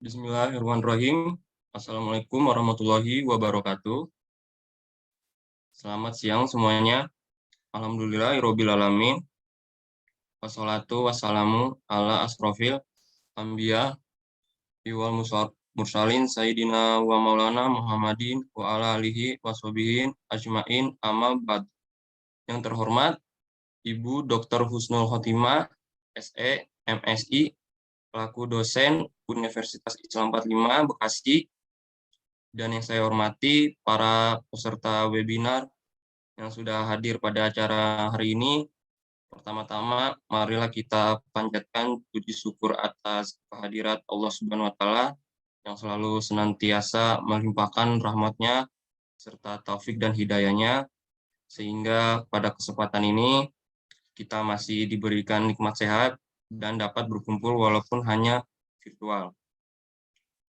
Bismillahirrahmanirrahim. Assalamualaikum warahmatullahi wabarakatuh. Selamat siang semuanya. Alhamdulillahirabbil alamin. Wassalatu wassalamu ala asrofil anbiya wal mursalin sayyidina wa maulana Muhammadin wa ala alihi washabihin ajmain amma ba'd. Yang terhormat Ibu Dr. Husnul Khotimah, SE, MSI, selaku dosen Universitas Islam 45 Bekasi, dan yang saya hormati para peserta webinar yang sudah hadir pada acara hari ini. Pertama-tama, marilah kita panjatkan puji syukur atas kehadirat Allah Subhanahu wa Ta'ala yang selalu senantiasa melimpahkan rahmat-Nya serta taufik dan hidayah-Nya, sehingga pada kesempatan ini kita masih diberikan nikmat sehat dan dapat berkumpul walaupun hanya virtual.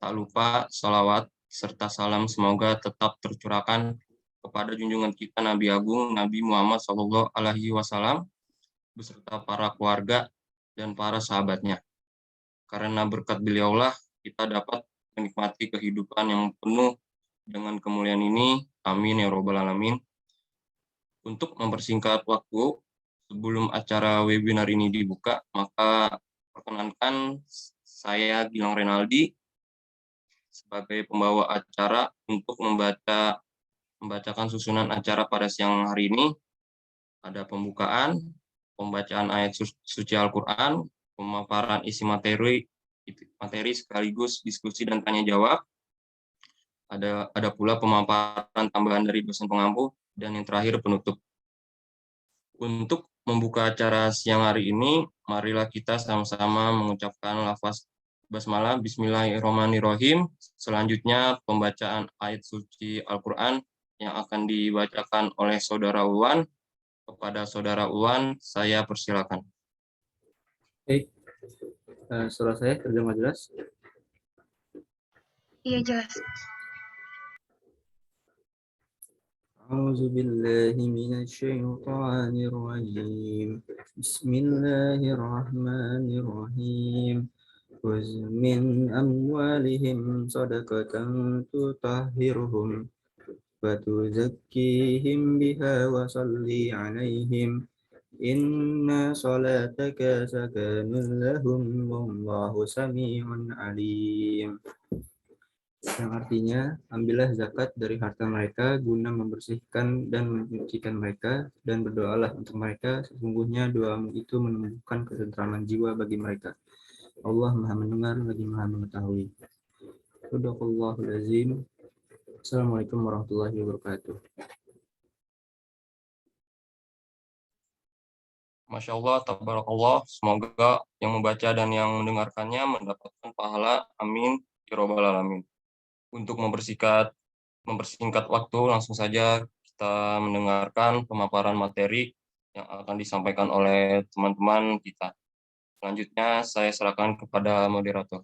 Tak lupa salawat serta salam semoga tetap tercurahkan kepada junjungan kita Nabi Agung Nabi Muhammad SAW beserta para keluarga dan para sahabatnya. Karena berkat beliaulah kita dapat menikmati kehidupan yang penuh dengan kemuliaan ini. Amin ya robbal alamin. Untuk mempersingkat waktu, sebelum acara webinar ini dibuka, maka perkenankan saya Gilang Renaldi sebagai pembawa acara untuk membacakan susunan acara pada siang hari ini. Ada pembukaan, pembacaan ayat suci Al-Quran, pemaparan isi materi sekaligus diskusi dan tanya jawab. Ada pula pemaparan tambahan dari dosen pengampu, dan yang terakhir penutup. Untuk membuka acara siang hari ini, marilah kita sama-sama mengucapkan lafaz basmalah, bismillahirrahmanirrahim. Selanjutnya pembacaan ayat suci Al-Quran yang akan dibacakan oleh Saudara Uwan. Kepada Saudara Uwan, saya persilakan. Baik, suara saya terdengar jelas? Iya, jelas. أعوذ بالله من الشيطان الرجيم بسم الله الرحمن الرحيم خذ من أموالهم صدقة تطهرهم وتزكيهم بها وصل عليهم إن صلاتك سكن لهم والله سميع عليم. Yang artinya, ambillah zakat dari harta mereka guna membersihkan dan menyucikan mereka, dan berdoalah untuk mereka, sesungguhnya doamu itu menumbuhkan ketentraman jiwa bagi mereka. Allah Maha Mendengar lagi Maha Mengetahui. Shadaqallahul Azim. Assalamualaikum warahmatullahi wabarakatuh. Masya Allah, tabarakallah. Semoga yang membaca dan yang mendengarkannya mendapatkan pahala. Amin ya robbal alamin. Untuk mempersingkat waktu, langsung saja kita mendengarkan pemaparan materi yang akan disampaikan oleh teman-teman kita. Selanjutnya saya serahkan kepada moderator.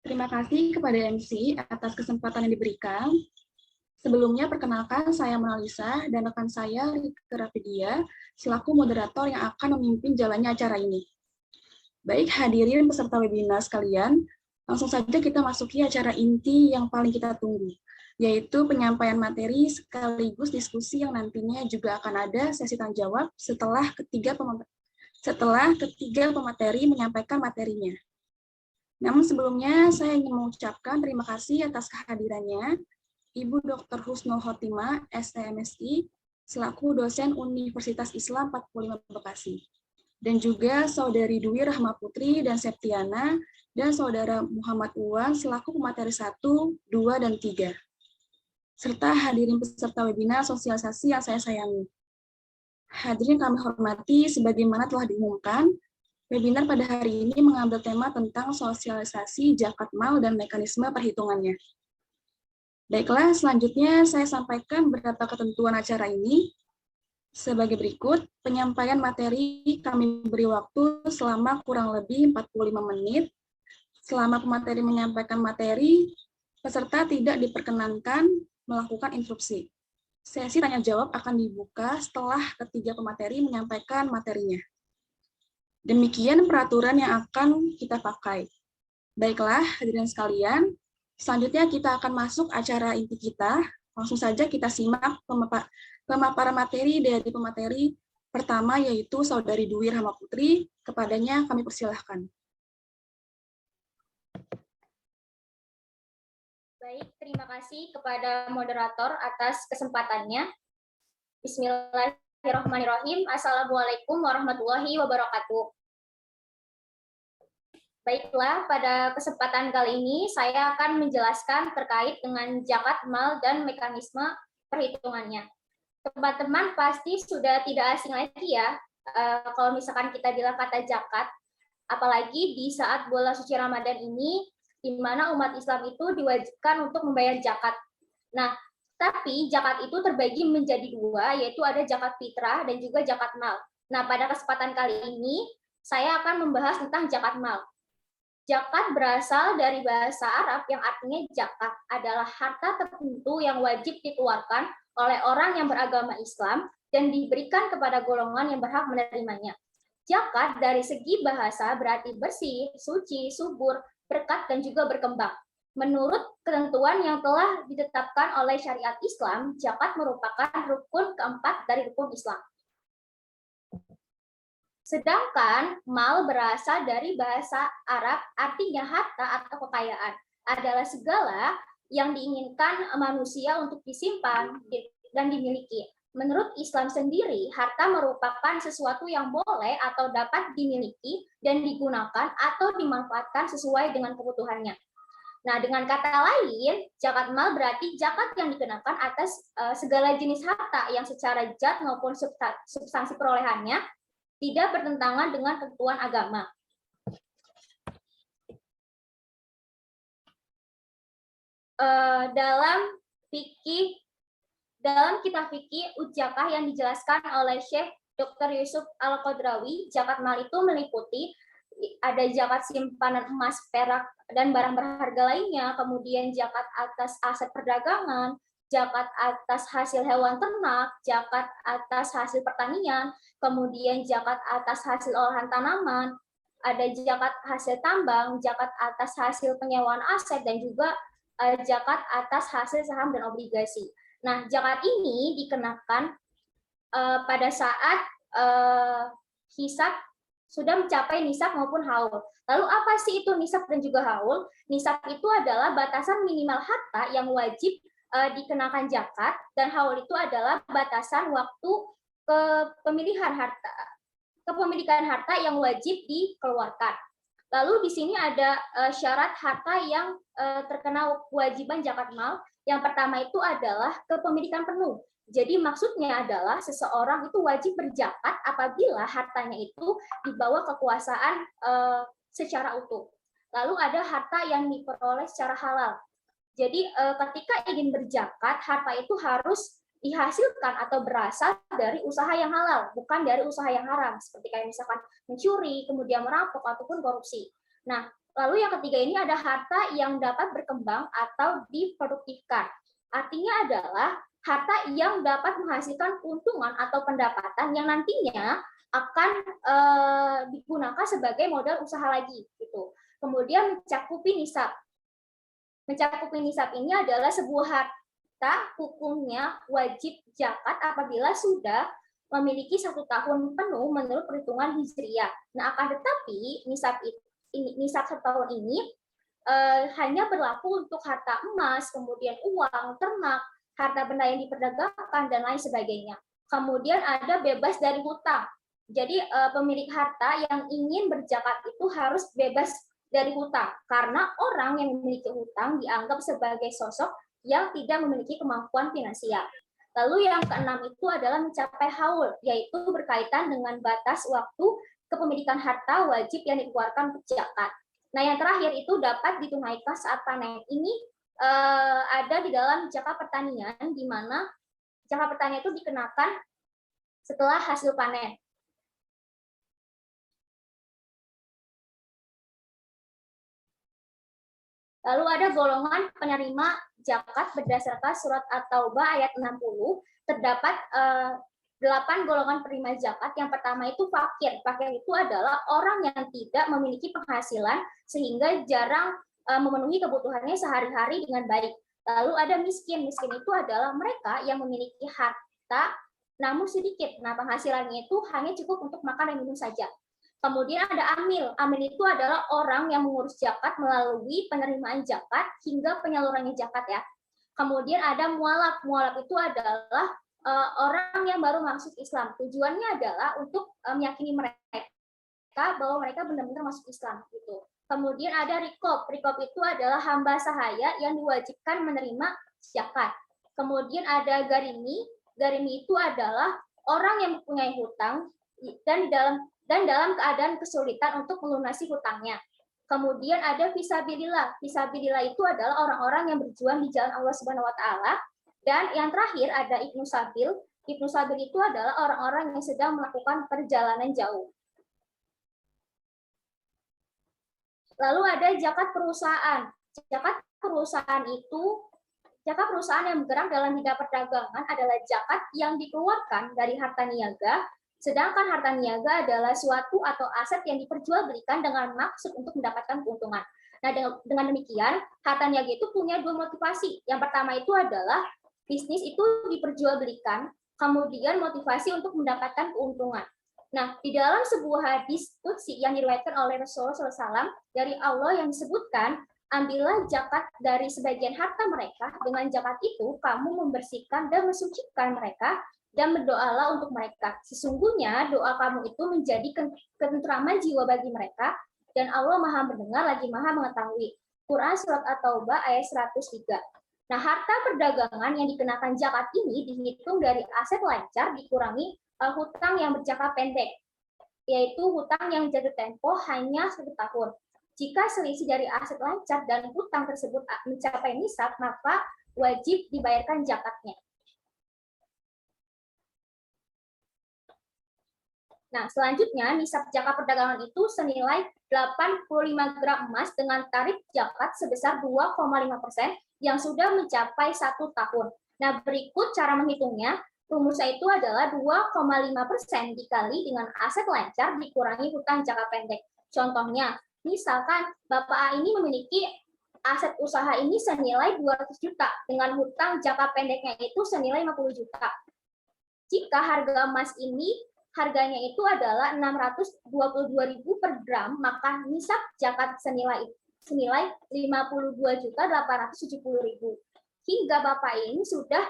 Terima kasih kepada MC atas kesempatan yang diberikan. Sebelumnya, perkenalkan saya Mona Lisa dan rekan saya Rike Rafidia selaku moderator yang akan memimpin jalannya acara ini. Baik hadirin peserta webinar sekalian, langsung saja kita masuki acara inti yang paling kita tunggu, yaitu penyampaian materi sekaligus diskusi yang nantinya juga akan ada sesi tanya jawab setelah ketiga pemateri menyampaikan materinya. Namun sebelumnya saya ingin mengucapkan terima kasih atas kehadirannya Ibu Dr. Husnul Khotimah, STMSI, selaku dosen Universitas Islam 45 Bekasi, dan juga Saudari Dwi Rahma Putri dan Septiana, dan Saudara Muhammad Uwan selaku pemateri 1, 2, dan 3. serta hadirin peserta webinar sosialisasi yang saya sayangi. Hadirin kami hormati, sebagaimana telah diumumkan, webinar pada hari ini mengambil tema tentang sosialisasi zakat mal dan mekanisme perhitungannya. Baiklah, selanjutnya saya sampaikan beberapa ketentuan acara ini. Sebagai berikut, penyampaian materi kami beri waktu selama kurang lebih 45 menit. Selama pemateri menyampaikan materi, peserta tidak diperkenankan melakukan interupsi. Sesi tanya jawab akan dibuka setelah ketiga pemateri menyampaikan materinya. Demikian peraturan yang akan kita pakai. Baiklah, hadirin sekalian, selanjutnya kita akan masuk acara inti kita. Langsung saja kita simak pemaparan materi dari pemateri pertama, yaitu Saudari Dwi Rahma Putri. Kepadanya kami persilahkan. Baik, terima kasih kepada moderator atas kesempatannya. Bismillahirrahmanirrahim. Assalamualaikum warahmatullahi wabarakatuh. Baiklah, pada kesempatan kali ini saya akan menjelaskan terkait dengan zakat mal dan mekanisme perhitungannya. Teman-teman pasti sudah tidak asing lagi ya, kalau misalkan kita bilang kata zakat, apalagi di saat bulan suci Ramadan ini, di mana umat Islam itu diwajibkan untuk membayar zakat. Nah, tapi zakat itu terbagi menjadi dua, yaitu ada zakat fitrah dan juga zakat mal. Nah, pada kesempatan kali ini, saya akan membahas tentang zakat mal. Zakat berasal dari bahasa Arab yang artinya zakat adalah harta tertentu yang wajib dikeluarkan oleh orang yang beragama Islam dan diberikan kepada golongan yang berhak menerimanya. Zakat dari segi bahasa berarti bersih, suci, subur, berkat, dan juga berkembang. Menurut ketentuan yang telah ditetapkan oleh syariat Islam, zakat merupakan rukun keempat dari rukun Islam. Sedangkan mal berasal dari bahasa Arab, artinya harta atau kekayaan. Adalah segala yang diinginkan manusia untuk disimpan dan dimiliki. Menurut Islam sendiri, harta merupakan sesuatu yang boleh atau dapat dimiliki dan digunakan atau dimanfaatkan sesuai dengan kebutuhannya. Nah, dengan kata lain, zakat mal berarti zakat yang dikenakan atas segala jenis harta yang secara zat maupun substansi perolehannya tidak bertentangan dengan ketentuan agama. Dalam kitab fikih Ujakah yang dijelaskan oleh Syekh Dr. Yusuf Al-Qadrawi, zakat mal itu meliputi ada zakat simpanan emas, perak, dan barang berharga lainnya, kemudian zakat atas aset perdagangan, zakat atas hasil hewan ternak, zakat atas hasil pertanian, kemudian zakat atas hasil olahan tanaman, ada zakat hasil tambang, zakat atas hasil penyewaan aset, dan juga zakat atas hasil saham dan obligasi. Nah, zakat ini dikenakan pada saat hisab sudah mencapai nisab maupun haul. Lalu apa sih itu nisab dan juga haul? Nisab itu adalah batasan minimal harta yang wajib dikenakan zakat, dan haul itu adalah batasan waktu kepemilikan harta yang wajib dikeluarkan. Lalu di sini ada syarat harta yang terkena kewajiban zakat mal. Yang pertama itu adalah kepemilikan penuh. Jadi maksudnya adalah seseorang itu wajib berzakat apabila hartanya itu dibawa kekuasaan secara utuh. Lalu ada harta yang diperoleh secara halal. Jadi ketika ingin berzakat, harta itu harus dihasilkan atau berasal dari usaha yang halal, bukan dari usaha yang haram, seperti kayak misalkan mencuri, kemudian merampok, ataupun korupsi. Nah, lalu yang ketiga ini ada harta yang dapat berkembang atau diproduktifkan. Artinya adalah harta yang dapat menghasilkan keuntungan atau pendapatan yang nantinya akan digunakan sebagai modal usaha lagi, gitu. Kemudian mencakupi nisab. Mencakupi nisab ini adalah sebuah harta hukumnya wajib zakat apabila sudah memiliki 1 tahun penuh menurut perhitungan Hijriyah. Nah, akan tetapi nisab 1 tahun ini hanya berlaku untuk harta emas, kemudian uang, ternak, harta benda yang diperdagangkan, dan lain sebagainya. Kemudian ada bebas dari hutang. Jadi pemilik harta yang ingin berzakat itu harus bebas dari hutang, karena orang yang memiliki hutang dianggap sebagai sosok yang tidak memiliki kemampuan finansial. Lalu yang keenam itu adalah mencapai haul, yaitu berkaitan dengan batas waktu kepemilikan harta wajib yang dikeluarkan untuk zakat. Nah, yang terakhir itu dapat ditunaikan saat panen. Ini ada di dalam zakat pertanian, di mana zakat pertanian itu dikenakan setelah hasil panen. Lalu ada golongan penerima zakat berdasarkan surat At-Taubah ayat 60, terdapat 8 golongan penerima zakat. Yang pertama itu fakir. Fakir itu adalah orang yang tidak memiliki penghasilan sehingga jarang memenuhi kebutuhannya sehari-hari dengan baik. Lalu ada miskin. Miskin itu adalah mereka yang memiliki harta namun sedikit. Nah, penghasilannya itu hanya cukup untuk makan dan minum saja. Kemudian ada amil. Amil itu adalah orang yang mengurus zakat melalui penerimaan zakat hingga penyalurannya zakat ya. Kemudian ada mualaf. Mualaf itu adalah orang yang baru masuk Islam. Tujuannya adalah untuk meyakini mereka bahwa mereka benar-benar masuk Islam gitu. Kemudian ada rikob. Rikob itu adalah hamba sahaya yang diwajibkan menerima zakat. Kemudian ada garimi. Garimi itu adalah orang yang mempunyai hutang dan dalam keadaan kesulitan untuk melunasi hutangnya. Kemudian ada fisabilillah. Fisabilillah itu adalah orang-orang yang berjuang di jalan Allah Subhanahu wa taala. Dan yang terakhir ada Ibnu Sabil. Ibnu Sabil itu adalah orang-orang yang sedang melakukan perjalanan jauh. Lalu ada zakat perusahaan. Zakat perusahaan yang bergerak dalam bidang perdagangan adalah zakat yang dikeluarkan dari harta niaga. Sedangkan harta niaga adalah suatu atau aset yang diperjualbelikan dengan maksud untuk mendapatkan keuntungan. Nah, dengan demikian, harta niaga itu punya dua motivasi. Yang pertama itu adalah bisnis itu diperjualbelikan, kemudian motivasi untuk mendapatkan keuntungan. Nah, di dalam sebuah hadis qudsi yang diriwayatkan oleh Rasulullah SAW dari Allah yang disebutkan, ambillah zakat dari sebagian harta mereka, dengan zakat itu kamu membersihkan dan mensucikan mereka, dan berdoalah untuk mereka. Sesungguhnya doa kamu itu menjadi ketentraman jiwa bagi mereka, dan Allah Maha mendengar lagi Maha mengetahui. Quran Surat At-Taubah ayat 103. Nah, harta perdagangan yang dikenakan zakat ini dihitung dari aset lancar dikurangi hutang yang berjangka pendek, yaitu hutang yang jatuh tempo hanya 1 tahun. Jika selisih dari aset lancar dan hutang tersebut mencapai nisab, maka wajib dibayarkan zakatnya. Nah, selanjutnya nisab zakat perdagangan itu senilai 85 gram emas dengan tarif zakat sebesar 2,5% yang sudah mencapai 1 tahun. Nah, berikut cara menghitungnya. Rumusnya itu adalah 2,5% dikali dengan aset lancar dikurangi hutang jangka pendek. Contohnya, misalkan Bapak A ini memiliki aset usaha ini senilai 200 juta dengan hutang jangka pendeknya itu senilai 50 juta. Jika harga emas ini harganya itu adalah 622.000 per gram, maka nisab zakat senilai 52.870.000. Hingga Bapak ini sudah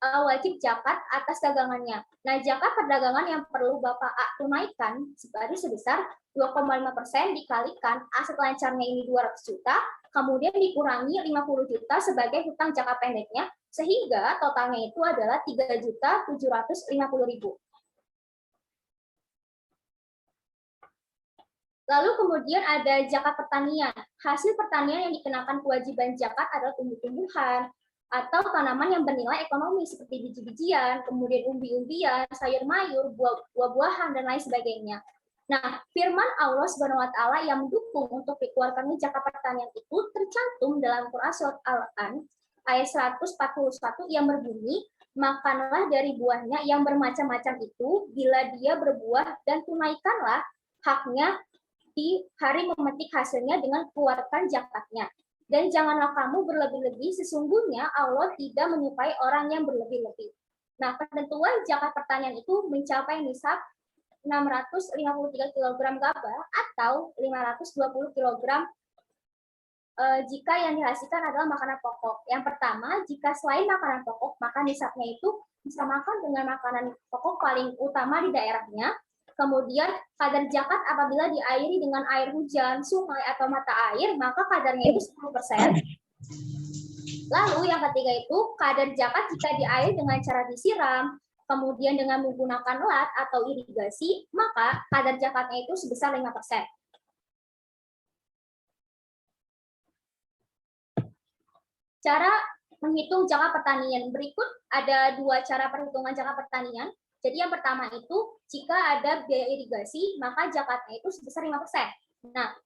wajib zakat atas dagangannya. Nah, zakat perdagangan yang perlu Bapak A tunaikan sebesar 2,5% dikalikan aset lancarnya ini 200 juta, kemudian dikurangi 50 juta sebagai hutang jangka pendeknya, sehingga totalnya itu adalah 3.750.000. Lalu kemudian ada zakat pertanian. Hasil pertanian yang dikenakan kewajiban zakat adalah tumbuh-tumbuhan atau tanaman yang bernilai ekonomi seperti biji-bijian, kemudian umbi-umbian, sayur-mayur, buah-buahan, dan lain sebagainya. Nah, firman Allah Subhanahu wa taala yang mendukung untuk dikeluarkannya zakat pertanian itu tercantum dalam Quran Surat Al-An ayat 141 yang berbunyi, makanlah dari buahnya yang bermacam-macam itu bila dia berbuah dan tunaikanlah haknya di hari memetik hasilnya dengan keluarkan zakatnya. Dan janganlah kamu berlebih-lebih, sesungguhnya Allah tidak menyukai orang yang berlebih-lebih. Nah, ketentuan zakat pertanian itu mencapai nisab 653 kg gabah atau 520 kg jika yang dihasilkan adalah makanan pokok. Yang pertama, jika selain makanan pokok, maka nisabnya itu bisa makan dengan makanan pokok paling utama di daerahnya. Kemudian kadar zakat apabila diairi dengan air hujan, sungai, atau mata air, maka kadarnya itu 10%. Lalu yang ketiga itu kadar zakat jika diairi dengan cara disiram, kemudian dengan menggunakan lat atau irigasi, maka kadar zakatnya itu sebesar 5%. Cara menghitung zakat pertanian. Berikut ada 2 cara perhitungan zakat pertanian. Jadi yang pertama itu, jika ada biaya irigasi, maka zakatnya itu sebesar 5%. Nah,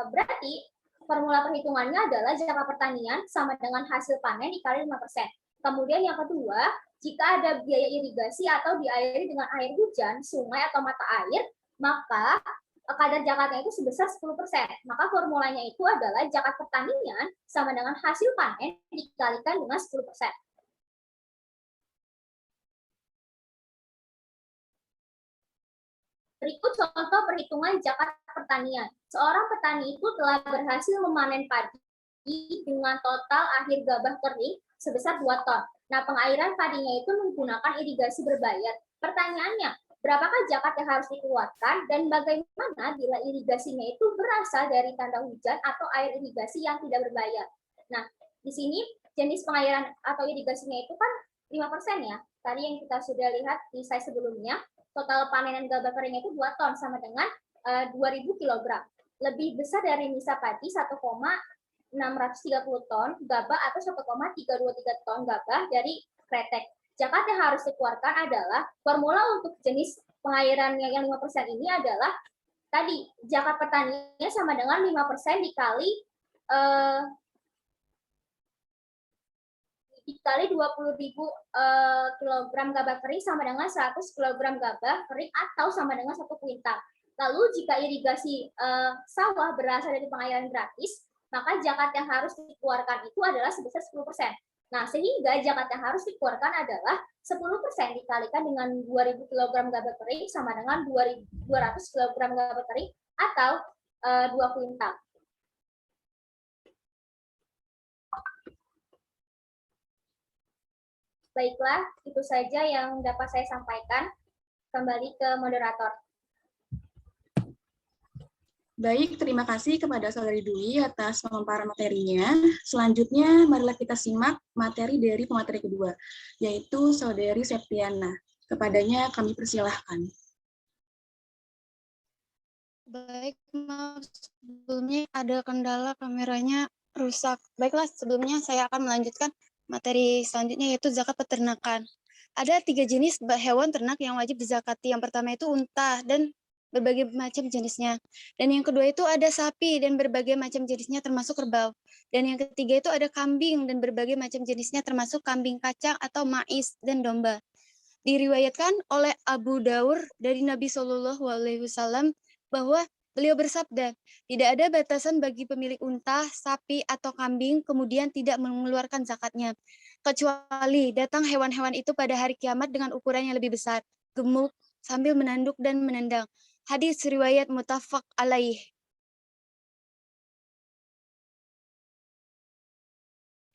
berarti formula perhitungannya adalah zakat pertanian sama dengan hasil panen dikali 5%. Kemudian yang kedua, jika ada biaya irigasi atau diairi dengan air hujan, sungai atau mata air, maka kadar zakatnya itu sebesar 10%. Maka formulanya itu adalah zakat pertanian sama dengan hasil panen dikalikan dengan 10%. Berikut contoh perhitungan zakat pertanian. Seorang petani itu telah berhasil memanen padi dengan total akhir gabah kering sebesar 2 ton. Nah, pengairan padinya itu menggunakan irigasi berbayar. Pertanyaannya, berapakah zakat yang harus dikeluarkan dan bagaimana bila irigasinya itu berasal dari tanda hujan atau air irigasi yang tidak berbayar? Nah, di sini jenis pengairan atau irigasinya itu kan 5% ya. Tadi yang kita sudah lihat di slide sebelumnya, total panenan gabah kering itu 2 ton sama dengan 2.000 kg. Lebih besar dari nisa padi 1,630 ton gabah atau 1,323 ton gabah dari kretek. Zakat yang harus dikeluarkan adalah formula untuk jenis pengairan yang 5% ini adalah tadi zakat petaninya sama dengan 5% dikali 20.000 kilogram gabah kering sama dengan 100 kilogram gabah kering atau sama dengan 1 kuintal. Lalu jika irigasi sawah berasal dari pengairan gratis, maka zakat yang harus dikeluarkan itu adalah sebesar 10%. Nah, sehingga zakat yang harus dikeluarkan adalah 10% dikalikan dengan 2.000 kg gabah kering sama dengan 200 kg gabah kering atau 2 kuintal. Baiklah, itu saja yang dapat saya sampaikan. Kembali ke moderator. Baik, terima kasih kepada Saudari Dwi atas pemaparan materinya. Selanjutnya, marilah kita simak materi dari pemateri kedua, yaitu Saudari Septiana. Kepadanya kami persilahkan. Baik, maaf sebelumnya ada kendala kameranya rusak. Baiklah, sebelumnya saya akan melanjutkan materi selanjutnya yaitu zakat peternakan. Ada 3 jenis hewan ternak yang wajib dizakati. Yang pertama itu unta dan berbagai macam jenisnya. Dan yang kedua itu ada sapi dan berbagai macam jenisnya termasuk kerbau. Dan yang ketiga itu ada kambing dan berbagai macam jenisnya termasuk kambing kacang atau mais dan domba. Diriwayatkan oleh Abu Daur dari Nabi SAW bahwa beliau bersabda, tidak ada batasan bagi pemilik unta, sapi, atau kambing kemudian tidak mengeluarkan zakatnya. Kecuali datang hewan-hewan itu pada hari kiamat dengan ukuran yang lebih besar, gemuk, sambil menanduk dan menendang. Hadis riwayat muttafaq alaih.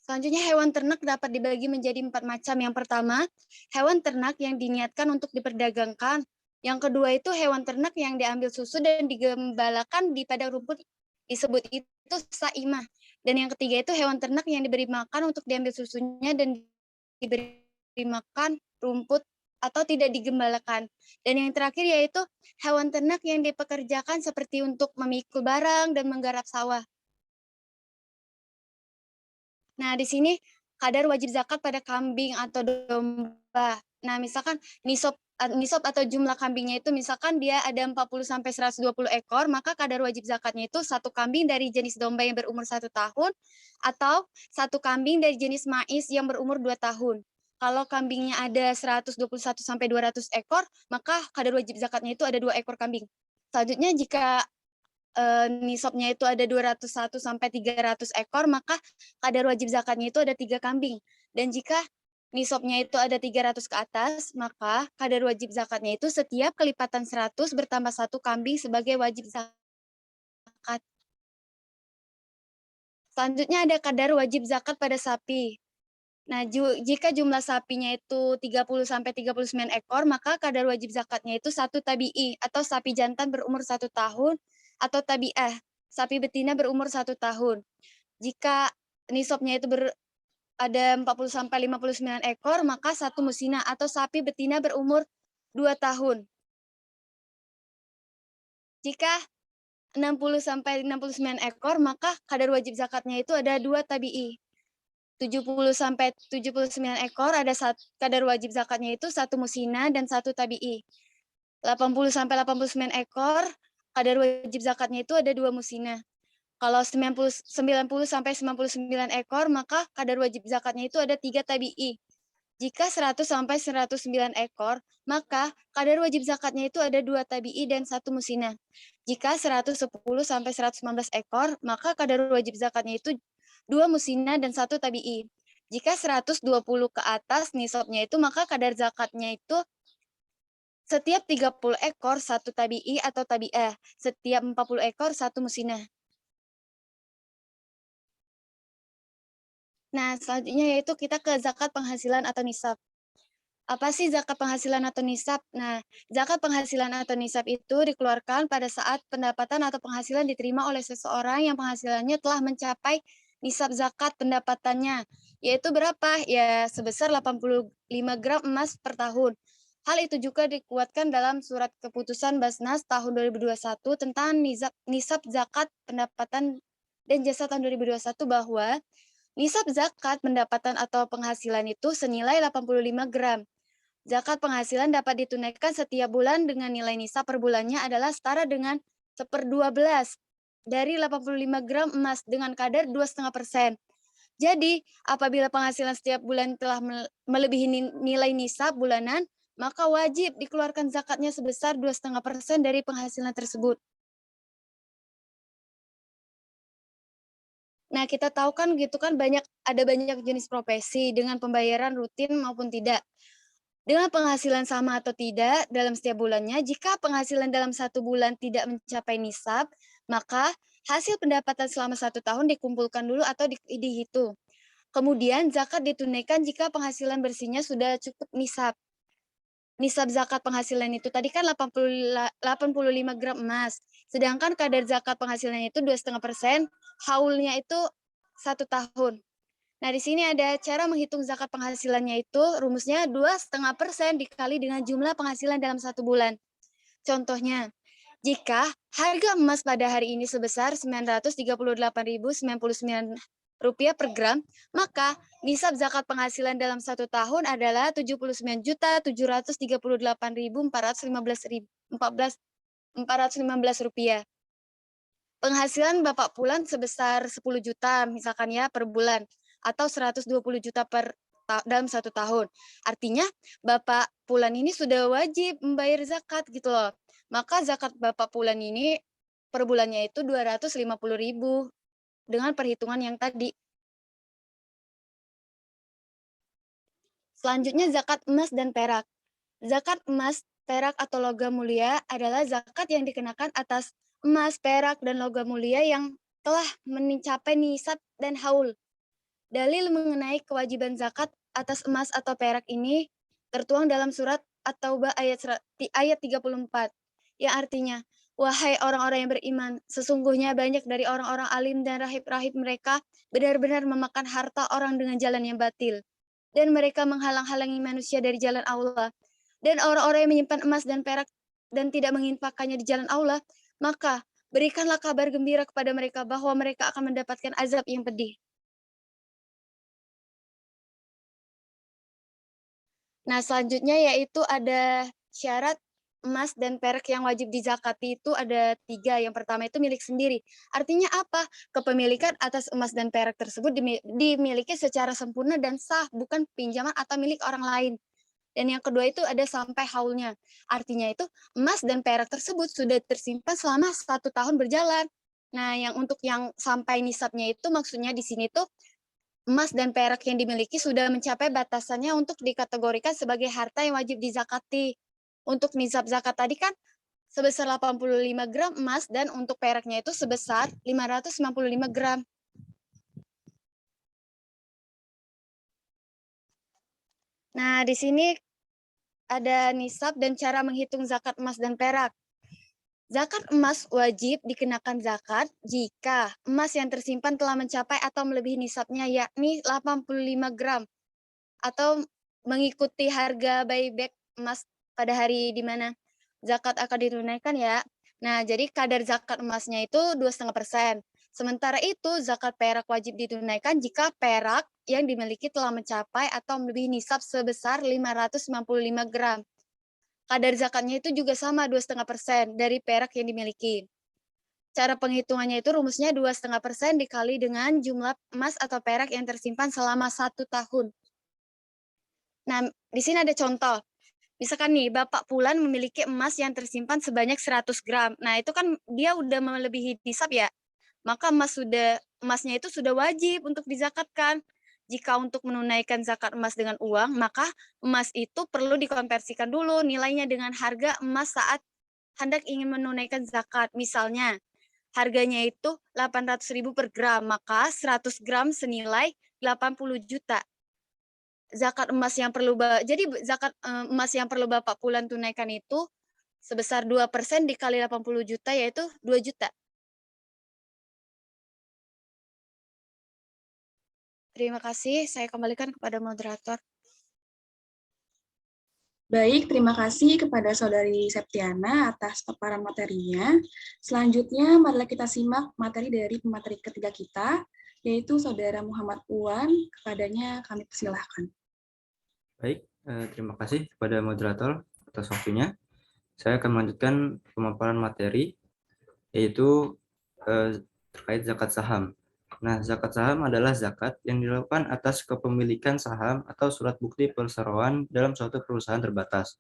Selanjutnya hewan ternak dapat dibagi menjadi 4 macam. Yang pertama, hewan ternak yang diniatkan untuk diperdagangkan. Yang kedua itu hewan ternak yang diambil susu dan digembalakan di padang rumput, disebut itu saimah. Dan yang ketiga itu hewan ternak yang diberi makan untuk diambil susunya dan diberi makan rumput atau tidak digembalakan. Dan yang terakhir yaitu hewan ternak yang dipekerjakan seperti untuk memikul barang dan menggarap sawah. Nah, di sini kadar wajib zakat pada kambing atau domba. Nah, misalkan nisab atau jumlah kambingnya itu misalkan dia ada 40 sampai 120 ekor, maka kadar wajib zakatnya itu 1 kambing dari jenis domba yang berumur 1 tahun atau 1 kambing dari jenis mais yang berumur 2 tahun. Kalau kambingnya ada 121 sampai 200 ekor, maka kadar wajib zakatnya itu ada 2 ekor kambing. Selanjutnya jika nisabnya itu ada 201 sampai 300 ekor, maka kadar wajib zakatnya itu ada 3 kambing. Dan jika nisabnya itu ada 300 ke atas, maka kadar wajib zakatnya itu setiap kelipatan 100 bertambah 1 kambing sebagai wajib zakat. Selanjutnya ada kadar wajib zakat pada sapi. Nah, jika jumlah sapinya itu 30 sampai 39 ekor, maka kadar wajib zakatnya itu 1 tabi'i atau sapi jantan berumur 1 tahun atau tabi'ah, sapi betina berumur 1 tahun. Jika nisabnya itu ada 40 sampai 59 ekor, maka 1 musina atau sapi betina berumur 2 tahun. Jika 60 sampai 69 ekor, maka kadar wajib zakatnya itu ada 2 tabi'i. 70 sampai 79 ekor ada kadar wajib zakatnya itu 1 musina dan 1 tabi'i. 80 sampai 89 ekor, kadar wajib zakatnya itu ada 2 musina. Kalau 90 sampai 99 ekor, maka kadar wajib zakatnya itu ada 3 tabi'i. Jika 100 sampai 109 ekor, maka kadar wajib zakatnya itu ada 2 tabi'i dan 1 musina. Jika 110 sampai 119 ekor, maka kadar wajib zakatnya itu 2 musina dan 1 tabi'i. Jika 120 ke atas nisabnya itu, maka kadar zakatnya itu setiap 30 ekor 1 tabi'i atau tabi'ah, setiap 40 ekor 1 musina. Nah, selanjutnya yaitu kita ke zakat penghasilan atau nisab. Apa sih zakat penghasilan atau nisab? Nah, zakat penghasilan atau nisab itu dikeluarkan pada saat pendapatan atau penghasilan diterima oleh seseorang yang penghasilannya telah mencapai nisab zakat pendapatannya, yaitu berapa? Ya, sebesar 85 gram emas per tahun. Hal itu juga dikuatkan dalam surat keputusan Basnas tahun 2021 tentang nisab zakat pendapatan dan jasa tahun 2021 bahwa nisab zakat pendapatan atau penghasilan itu senilai 85 gram. Zakat penghasilan dapat ditunaikan setiap bulan dengan nilai nisab per bulannya adalah setara dengan 1/12 dari 85 gram emas dengan kadar 2,5%. Jadi, apabila penghasilan setiap bulan telah melebihi nilai nisab bulanan, maka wajib dikeluarkan zakatnya sebesar 2,5% dari penghasilan tersebut. Nah, kita tahu kan gitu kan ada banyak jenis profesi dengan pembayaran rutin maupun tidak. Dengan penghasilan sama atau tidak dalam setiap bulannya, jika penghasilan dalam 1 bulan tidak mencapai nisab, maka hasil pendapatan selama 1 tahun dikumpulkan dulu atau dihitung. Kemudian zakat ditunaikan jika penghasilan bersihnya sudah cukup nisab. Nisab zakat penghasilan itu tadi kan 85 gram emas, sedangkan kadar zakat penghasilannya itu 2,5%, haulnya itu 1 tahun. Nah, di sini ada cara menghitung zakat penghasilannya itu, rumusnya 2,5% dikali dengan jumlah penghasilan dalam 1 bulan. Contohnya, jika harga emas pada hari ini sebesar Rp938.099 per gram, maka nisab zakat penghasilan dalam 1 tahun adalah Rp79.738.415 Penghasilan Bapak Pulan sebesar 10 juta misalkan ya per bulan atau 120 juta dalam 1 tahun. Artinya Bapak Pulan ini sudah wajib membayar zakat gitu loh. Maka zakat Bapak Pulan ini per bulannya itu 250.000 dengan perhitungan yang tadi. Selanjutnya zakat emas dan perak. Zakat emas, perak atau logam mulia adalah zakat yang dikenakan atas emas, perak, dan logam mulia yang telah mencapai nisab dan haul. Dalil mengenai kewajiban zakat atas emas atau perak ini tertuang dalam surat At-Taubah ayat 34, yang artinya, wahai orang-orang yang beriman, sesungguhnya banyak dari orang-orang alim dan rahib-rahib mereka benar-benar memakan harta orang dengan jalan yang batil, dan mereka menghalang-halangi manusia dari jalan Allah. Dan orang-orang yang menyimpan emas dan perak dan tidak menginfakkannya di jalan Allah, maka berikanlah kabar gembira kepada mereka bahwa mereka akan mendapatkan azab yang pedih. Nah, selanjutnya yaitu ada syarat emas dan perak yang wajib dizakati itu ada 3. Yang pertama itu milik sendiri. Artinya apa? Kepemilikan atas emas dan perak tersebut dimiliki secara sempurna dan sah, bukan pinjaman atau milik orang lain. Dan yang kedua itu ada sampai haulnya. Artinya itu emas dan perak tersebut sudah tersimpan selama 1 tahun berjalan. Nah, untuk yang sampai nisabnya itu maksudnya di sini tuh emas dan perak yang dimiliki sudah mencapai batasannya untuk dikategorikan sebagai harta yang wajib dizakati. Untuk nisab zakat tadi kan sebesar 85 gram emas dan untuk peraknya itu sebesar 595 gram. Nah, di sini ada nisab dan cara menghitung zakat emas dan perak. Zakat emas wajib dikenakan zakat jika emas yang tersimpan telah mencapai atau melebihi nisabnya, yakni 85 gram, atau mengikuti harga buyback emas pada hari di mana zakat akan ditunaikan ya. Nah, jadi kadar zakat emasnya itu 2,5%. Sementara itu, zakat perak wajib ditunaikan jika perak yang dimiliki telah mencapai atau melebihi nisab sebesar 595 gram. Kadar zakatnya itu juga sama 2,5% dari perak yang dimiliki. Cara penghitungannya itu rumusnya 2,5% dikali dengan jumlah emas atau perak yang tersimpan selama 1 tahun. Nah, di sini ada contoh. Misalkan nih, Bapak Pulan memiliki emas yang tersimpan sebanyak 100 gram. Nah, itu kan dia udah melebihi nisab ya. Maka emasnya itu sudah wajib untuk dizakatkan. Jika untuk menunaikan zakat emas dengan uang, maka emas itu perlu dikonversikan dulu nilainya dengan harga emas saat hendak ingin menunaikan zakat. Misalnya, harganya itu 800.000 per gram, maka 100 gram senilai 80 juta. Zakat emas yang perlu emas yang perlu Bapak Pulan tunaikan itu sebesar 2% dikali 80 juta, yaitu 2 juta. Terima kasih, saya kembalikan kepada moderator. Baik, terima kasih kepada Saudari Septiana atas paparan materinya. Selanjutnya, marilah kita simak materi dari pemateri ketiga kita, yaitu Saudara Muhammad Uwan. Kepadanya kami persilahkan. Baik, terima kasih kepada moderator atas waktunya. Saya akan melanjutkan pemaparan materi, yaitu terkait zakat saham. Nah, zakat saham adalah zakat yang dilakukan atas kepemilikan saham atau surat bukti perseroan dalam suatu perusahaan terbatas,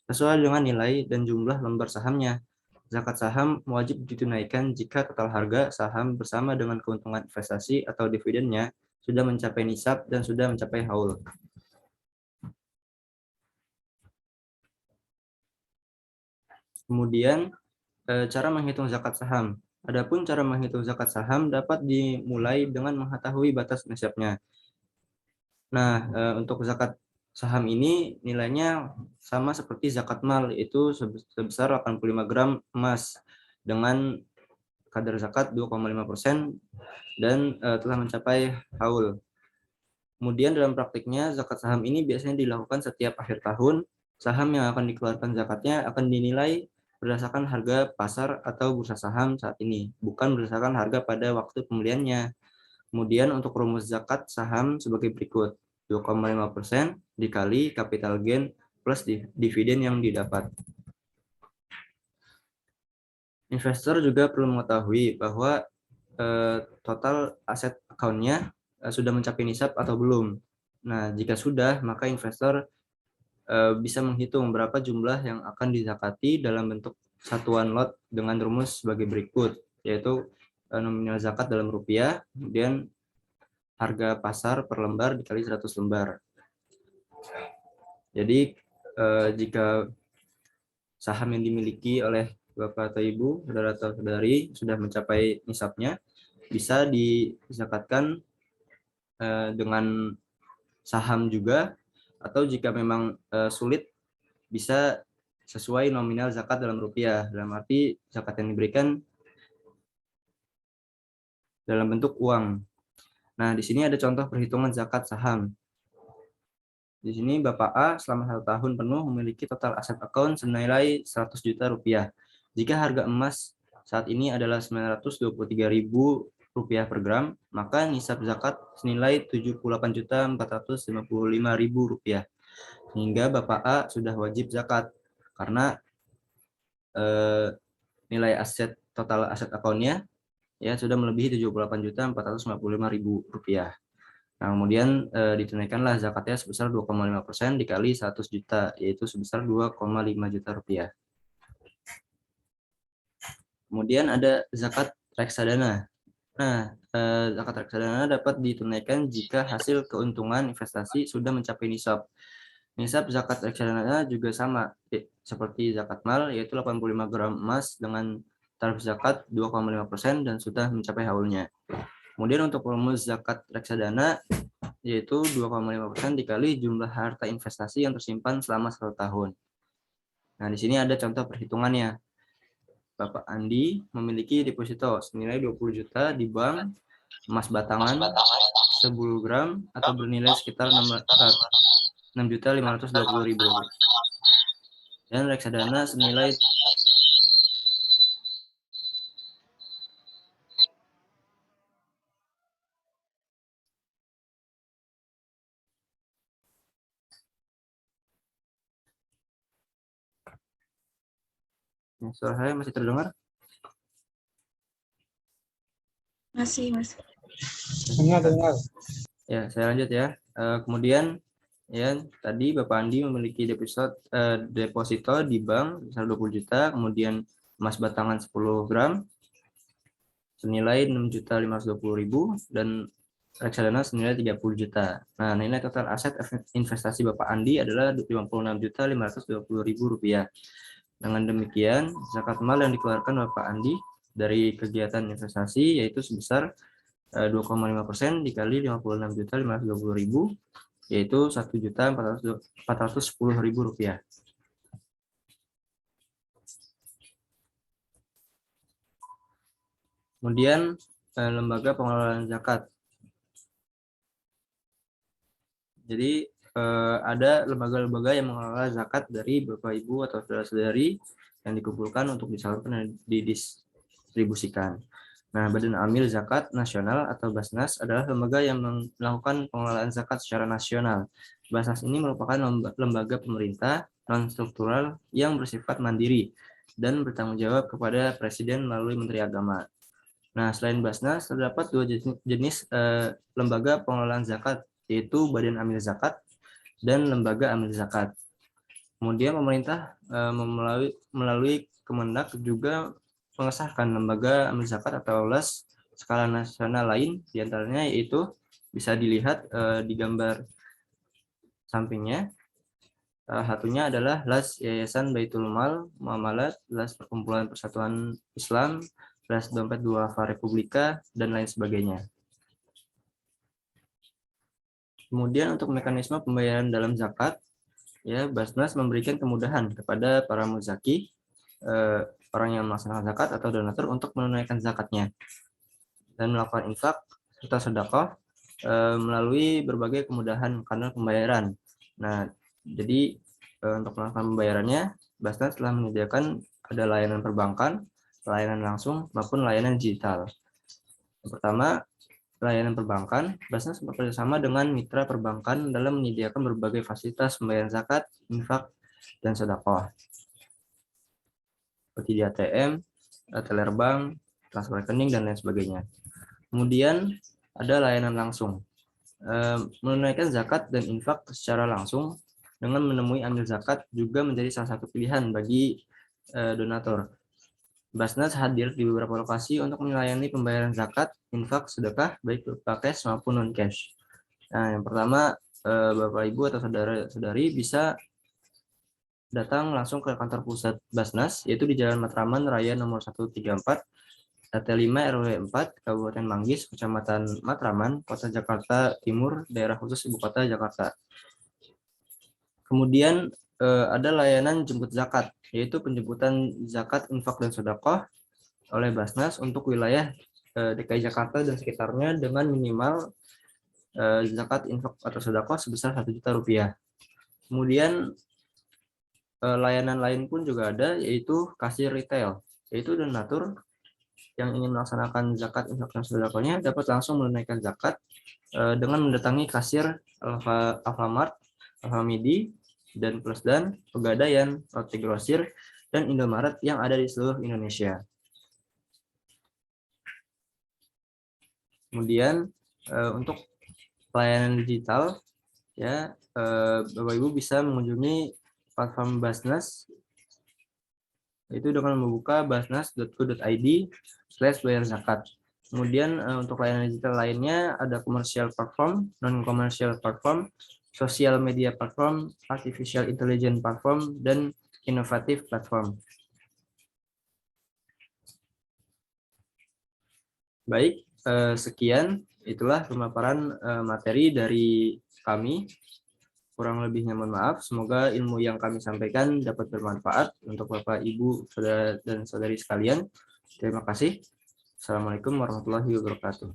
sesuai dengan nilai dan jumlah lembar sahamnya. Zakat saham wajib ditunaikan jika total harga saham bersama dengan keuntungan investasi atau dividennya sudah mencapai nisab dan sudah mencapai haul. Kemudian, cara menghitung zakat saham. Adapun cara menghitung zakat saham dapat dimulai dengan mengetahui batas nisabnya. Nah, untuk zakat saham ini nilainya sama seperti zakat mal, yaitu sebesar 85 gram emas dengan kadar zakat 2,5% dan telah mencapai haul. Kemudian dalam praktiknya zakat saham ini biasanya dilakukan setiap akhir tahun. Saham yang akan dikeluarkan zakatnya akan dinilai berdasarkan harga pasar atau bursa saham saat ini, bukan berdasarkan harga pada waktu pembeliannya. Kemudian untuk rumus zakat saham sebagai berikut. 2,5% dikali capital gain plus dividen yang didapat. Investor juga perlu mengetahui bahwa total aset account-nya sudah mencapai nisab atau belum. Nah, jika sudah, maka investor bisa menghitung berapa jumlah yang akan dizakati dalam bentuk satuan lot dengan rumus sebagai berikut, yaitu nominal zakat dalam rupiah, kemudian harga pasar per lembar dikali 100 lembar. Jadi jika saham yang dimiliki oleh Bapak atau Ibu, saudara atau saudari sudah mencapai nisabnya, bisa dizakatkan dengan saham juga, atau jika memang sulit bisa sesuai nominal zakat dalam rupiah, dalam arti zakat yang diberikan dalam bentuk uang. Nah, di sini ada contoh perhitungan zakat saham. Di sini Bapak A selama 1 tahun penuh memiliki total aset account senilai 100 juta rupiah. Jika harga emas saat ini adalah 923.000 rupiah per gram, maka nisab zakat senilai 78.455.000 rupiah. Sehingga Bapak A sudah wajib zakat karena nilai total aset account-nya ya sudah melebihi 78.455.000 rupiah. Nah, kemudian ditunaikanlah zakatnya sebesar 2,5% dikali 100 juta, yaitu sebesar 2,5 juta rupiah. Kemudian ada zakat reksadana. Nah, zakat reksadana dapat ditunaikan jika hasil keuntungan investasi sudah mencapai nisab. Nisab zakat reksadana juga sama seperti zakat mal, yaitu 85 gram emas dengan tarif zakat 2,5% dan sudah mencapai haulnya. Kemudian untuk rumus zakat reksadana yaitu 2,5% dikali jumlah harta investasi yang tersimpan selama 1 tahun. Nah, di sini ada contoh perhitungannya. Bapak Andi memiliki deposito senilai 20 juta di bank emas batangan 10 gram atau bernilai sekitar 6.520.000 dan reksadana senilai suara saya masih terdengar? Masih, Mas. Dengar. Ya, saya lanjut ya. Kemudian ya tadi Bapak Andi memiliki deposito di bank sebesar 20 juta, kemudian emas batangan 10 gram senilai 6.520.000 dan reksadana senilai 30 juta. Nah, nilai total aset investasi Bapak Andi adalah 56.520.000 rupiah. Dengan demikian, zakat mal yang dikeluarkan Bapak Andi dari kegiatan investasi yaitu sebesar 2,5% dikali 56.520.000 yaitu 1.410.000 rupiah. Kemudian lembaga pengelolaan zakat. Jadi ada lembaga-lembaga yang mengelola zakat dari Bapak Ibu atau saudara-saudari yang dikumpulkan untuk disalurkan dan didistribusikan. Nah, Badan Amil Zakat Nasional atau Basnas adalah lembaga yang melakukan pengelolaan zakat secara nasional. Basnas ini merupakan lembaga pemerintah non-struktural yang bersifat mandiri dan bertanggung jawab kepada Presiden melalui Menteri Agama. Nah, selain Basnas, terdapat dua jenis lembaga pengelolaan zakat, yaitu Badan Amil Zakat dan Lembaga Amil Zakat. Kemudian pemerintah melalui Kemendak juga mengesahkan lembaga amil zakat atau LAS skala nasional lain, diantaranya yaitu bisa dilihat di gambar sampingnya. Salah satunya adalah LAS Yayasan Baitul Mal Muamalat, LAS Perkumpulan Persatuan Islam, LAS Dompet Duafa Republika, dan lain sebagainya. Kemudian untuk mekanisme pembayaran dalam zakat, ya Basnas memberikan kemudahan kepada para muzaki, orang yang melaksanakan zakat atau donatur untuk menunaikan zakatnya dan melakukan infak serta sedekah melalui berbagai kemudahan kanal pembayaran. Nah, jadi untuk melakukan pembayarannya, Basnas telah menyediakan ada layanan perbankan, layanan langsung maupun layanan digital. Yang pertama, layanan perbankan. Basnas bekerjasama dengan mitra perbankan dalam menyediakan berbagai fasilitas pembayaran zakat, infak, dan sedekah seperti di ATM, teller bank, transfer rekening, dan lain sebagainya. Kemudian ada layanan langsung. Menunaikan zakat dan infak secara langsung dengan menemui amil zakat juga menjadi salah satu pilihan bagi donatur. Basnas hadir di beberapa lokasi untuk melayani pembayaran zakat, infak, sedekah, baik berupa cash maupun non-cash. Nah, yang pertama, Bapak Ibu atau saudara-saudari bisa datang langsung ke kantor pusat Basnas, yaitu di Jalan Matraman Raya nomor 134, RT 5 RW 4, Kabupaten Manggis, Kecamatan Matraman, Kota Jakarta Timur, Daerah Khusus Ibu Kota Jakarta. Kemudian ada layanan jemput zakat, yaitu penjemputan zakat, infak, dan sedekah oleh Basnas untuk wilayah DKI Jakarta dan sekitarnya dengan minimal zakat, infak, atau sedekah sebesar 1 juta rupiah. Kemudian layanan lain pun juga ada, yaitu kasir retail, yaitu donatur yang ingin melaksanakan zakat, infak, dan sedekahnya dapat langsung menunaikan zakat dengan mendatangi kasir Alfamart, Alfamidi, dan Plusdan, Pegadaian, Roti Grosir, dan Indomaret yang ada di seluruh Indonesia. Kemudian untuk pelayanan digital, ya Bapak Ibu bisa mengunjungi platform Basnas, yaitu dengan membuka basnas.go.id/bayar zakat. Kemudian untuk layanan digital lainnya ada commercial platform, non-commercial platform, social media platform, artificial intelligence platform, dan innovative platform. Baik, sekian itulah pemaparan materi dari kami. Kurang lebihnya mohon maaf. Semoga ilmu yang kami sampaikan dapat bermanfaat untuk Bapak, Ibu, saudara dan saudari sekalian. Terima kasih. Assalamualaikum warahmatullahi wabarakatuh.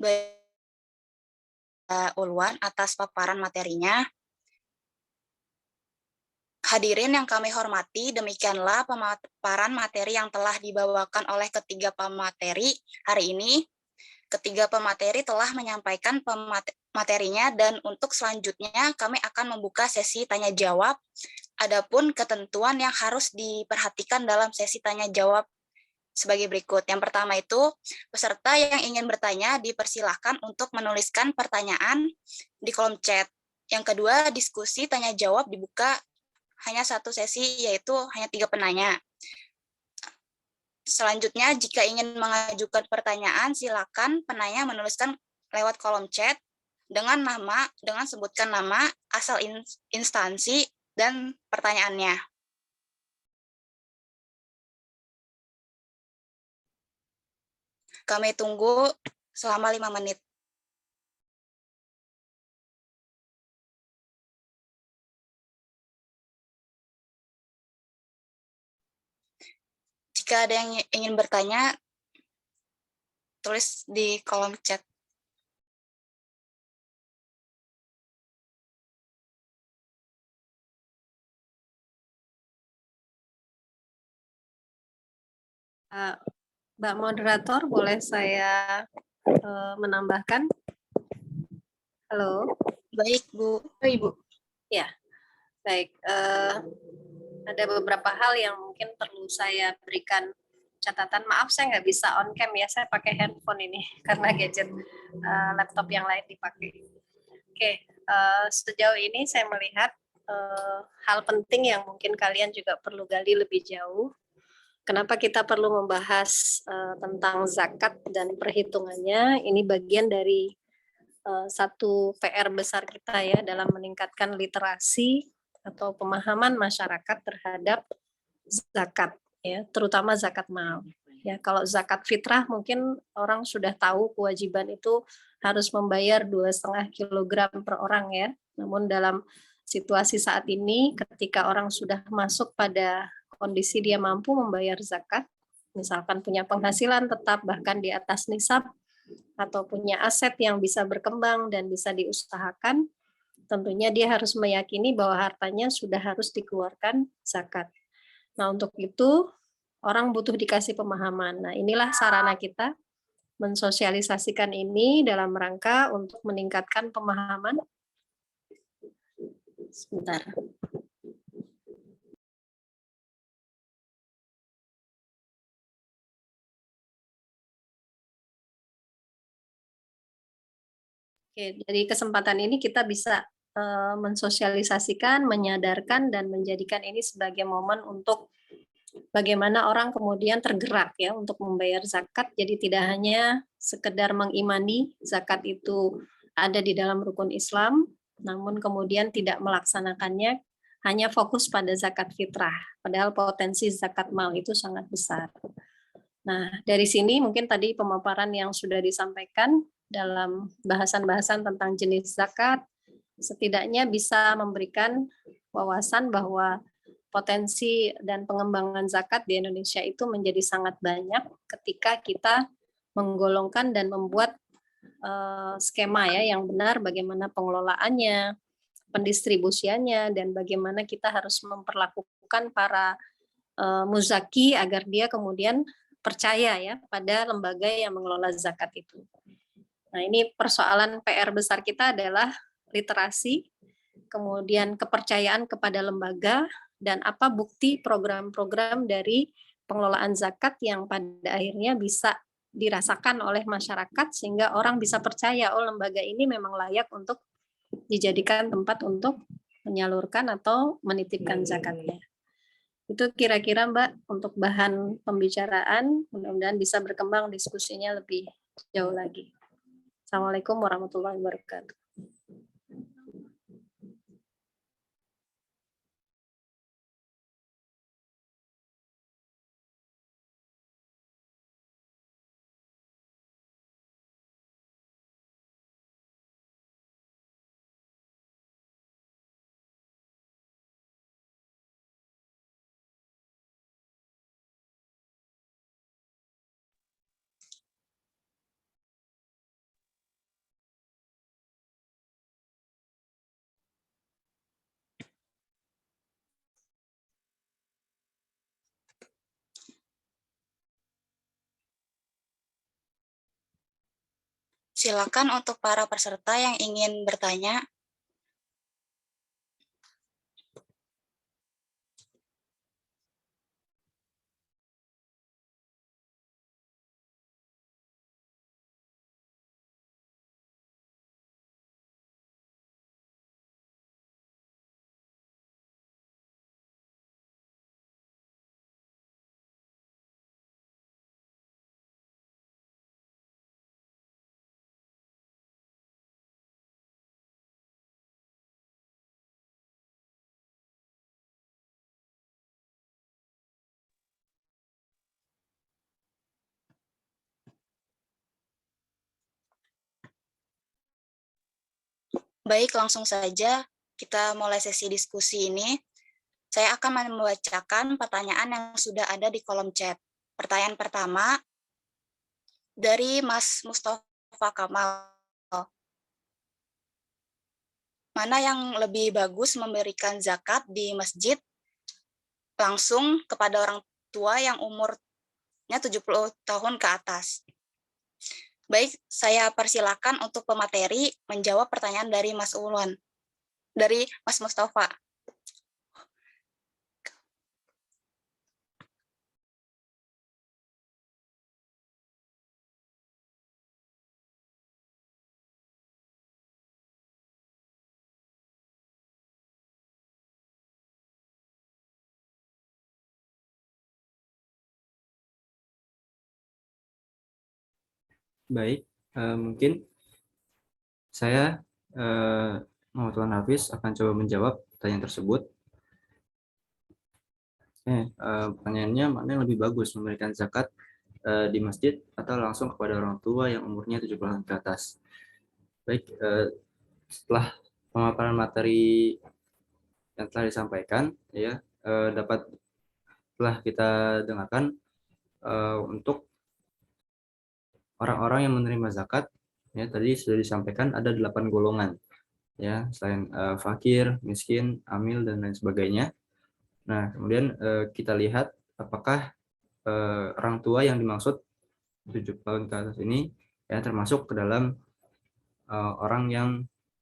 Baik, Ulwan atas paparan materinya. Hadirin yang kami hormati, demikianlah pemaparan materi yang telah dibawakan oleh ketiga pemateri hari ini. Ketiga pemateri telah menyampaikan materinya dan untuk selanjutnya kami akan membuka sesi tanya jawab. Adapun ketentuan yang harus diperhatikan dalam sesi tanya jawab sebagai berikut. Yang pertama itu, peserta yang ingin bertanya dipersilahkan untuk menuliskan pertanyaan di kolom chat. Yang kedua, diskusi tanya jawab dibuka hanya satu sesi, yaitu hanya 3 penanya. Selanjutnya, jika ingin mengajukan pertanyaan, silakan penanya menuliskan lewat kolom chat dengan sebutkan nama, asal instansi, dan pertanyaannya. Kami tunggu selama 5 menit. Jika ada yang ingin bertanya, tulis di kolom chat. Mbak Moderator, boleh saya menambahkan? Halo. Baik, Bu. Ibu. Ya, baik. Ada beberapa hal yang mungkin perlu saya berikan catatan. Maaf, saya nggak bisa on cam ya. Saya pakai handphone ini karena gadget laptop yang lain dipakai. Oke, sejauh ini saya melihat hal penting yang mungkin kalian juga perlu gali lebih jauh. Kenapa kita perlu membahas tentang zakat dan perhitungannya? Ini bagian dari satu PR besar kita ya dalam meningkatkan literasi atau pemahaman masyarakat terhadap zakat, ya, terutama zakat mal. Ya, kalau zakat fitrah mungkin orang sudah tahu kewajiban itu harus membayar 2,5 kilogram per orang ya. Namun dalam situasi saat ini, ketika orang sudah masuk pada kondisi dia mampu membayar zakat, misalkan punya penghasilan tetap bahkan di atas nisab, atau punya aset yang bisa berkembang dan bisa diusahakan, tentunya dia harus meyakini bahwa hartanya sudah harus dikeluarkan zakat. Nah, untuk itu orang butuh dikasih pemahaman. Nah, inilah sarana kita mensosialisasikan ini dalam rangka untuk meningkatkan pemahaman. Sebentar. Oke, dari kesempatan ini kita bisa mensosialisasikan, menyadarkan, dan menjadikan ini sebagai momen untuk bagaimana orang kemudian tergerak ya untuk membayar zakat. Jadi tidak hanya sekedar mengimani zakat itu ada di dalam rukun Islam, namun kemudian tidak melaksanakannya, hanya fokus pada zakat fitrah. Padahal potensi zakat mal itu sangat besar. Nah, dari sini mungkin tadi pemaparan yang sudah disampaikan dalam bahasan-bahasan tentang jenis zakat, setidaknya bisa memberikan wawasan bahwa potensi dan pengembangan zakat di Indonesia itu menjadi sangat banyak ketika kita menggolongkan dan membuat skema ya yang benar bagaimana pengelolaannya, pendistribusiannya, dan bagaimana kita harus memperlakukan para muzaki agar dia kemudian percaya ya pada lembaga yang mengelola zakat itu. Nah, ini persoalan PR besar kita adalah literasi, kemudian kepercayaan kepada lembaga, dan apa bukti program-program dari pengelolaan zakat yang pada akhirnya bisa dirasakan oleh masyarakat sehingga orang bisa percaya oh lembaga ini memang layak untuk dijadikan tempat untuk menyalurkan atau menitipkan zakatnya. Itu kira-kira Mbak untuk bahan pembicaraan, mudah-mudahan bisa berkembang diskusinya lebih jauh lagi. Assalamualaikum warahmatullahi wabarakatuh. Silakan untuk para peserta yang ingin bertanya. Baik, langsung saja kita mulai sesi diskusi ini. Saya akan membacakan pertanyaan yang sudah ada di kolom chat. Pertanyaan pertama dari Mas Mustafa Kamal. Mana yang lebih bagus memberikan zakat di masjid langsung kepada orang tua yang umurnya 70 tahun ke atas? Baik, saya persilakan untuk pemateri menjawab pertanyaan dari Mas Ulwan, dari Mas Mustafa. Baik, mungkin saya Muhammad Tuan Hafiz akan coba menjawab pertanyaan tersebut. Pertanyaannya, mana yang lebih bagus memberikan zakat di masjid atau langsung kepada orang tua yang umurnya 70 tahun ke atas? Baik, setelah pemaparan materi yang telah disampaikan, ya telah kita dengarkan untuk orang-orang yang menerima zakat, ya tadi sudah disampaikan ada 8 golongan, ya selain fakir, miskin, amil dan lain sebagainya. Nah, kemudian kita lihat apakah orang tua yang dimaksud 70 tahun ke atas ini ya termasuk ke dalam orang yang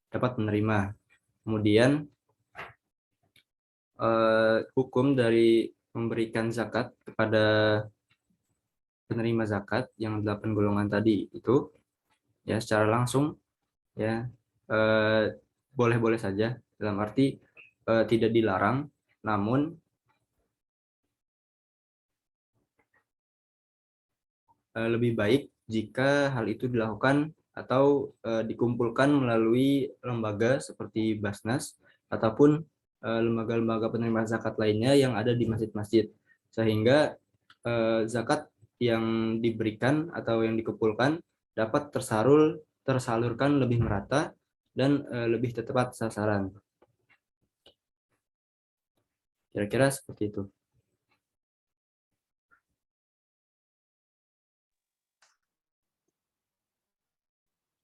dapat menerima. Kemudian hukum dari memberikan zakat kepada penerima zakat yang 8 golongan tadi itu ya secara langsung ya boleh-boleh saja, dalam arti tidak dilarang, namun lebih baik jika hal itu dilakukan atau dikumpulkan melalui lembaga seperti Basnas ataupun lembaga-lembaga penerima zakat lainnya yang ada di masjid-masjid, sehingga zakat yang diberikan atau yang dikumpulkan dapat tersalurkan lebih merata dan lebih tepat sasaran. Kira-kira seperti itu.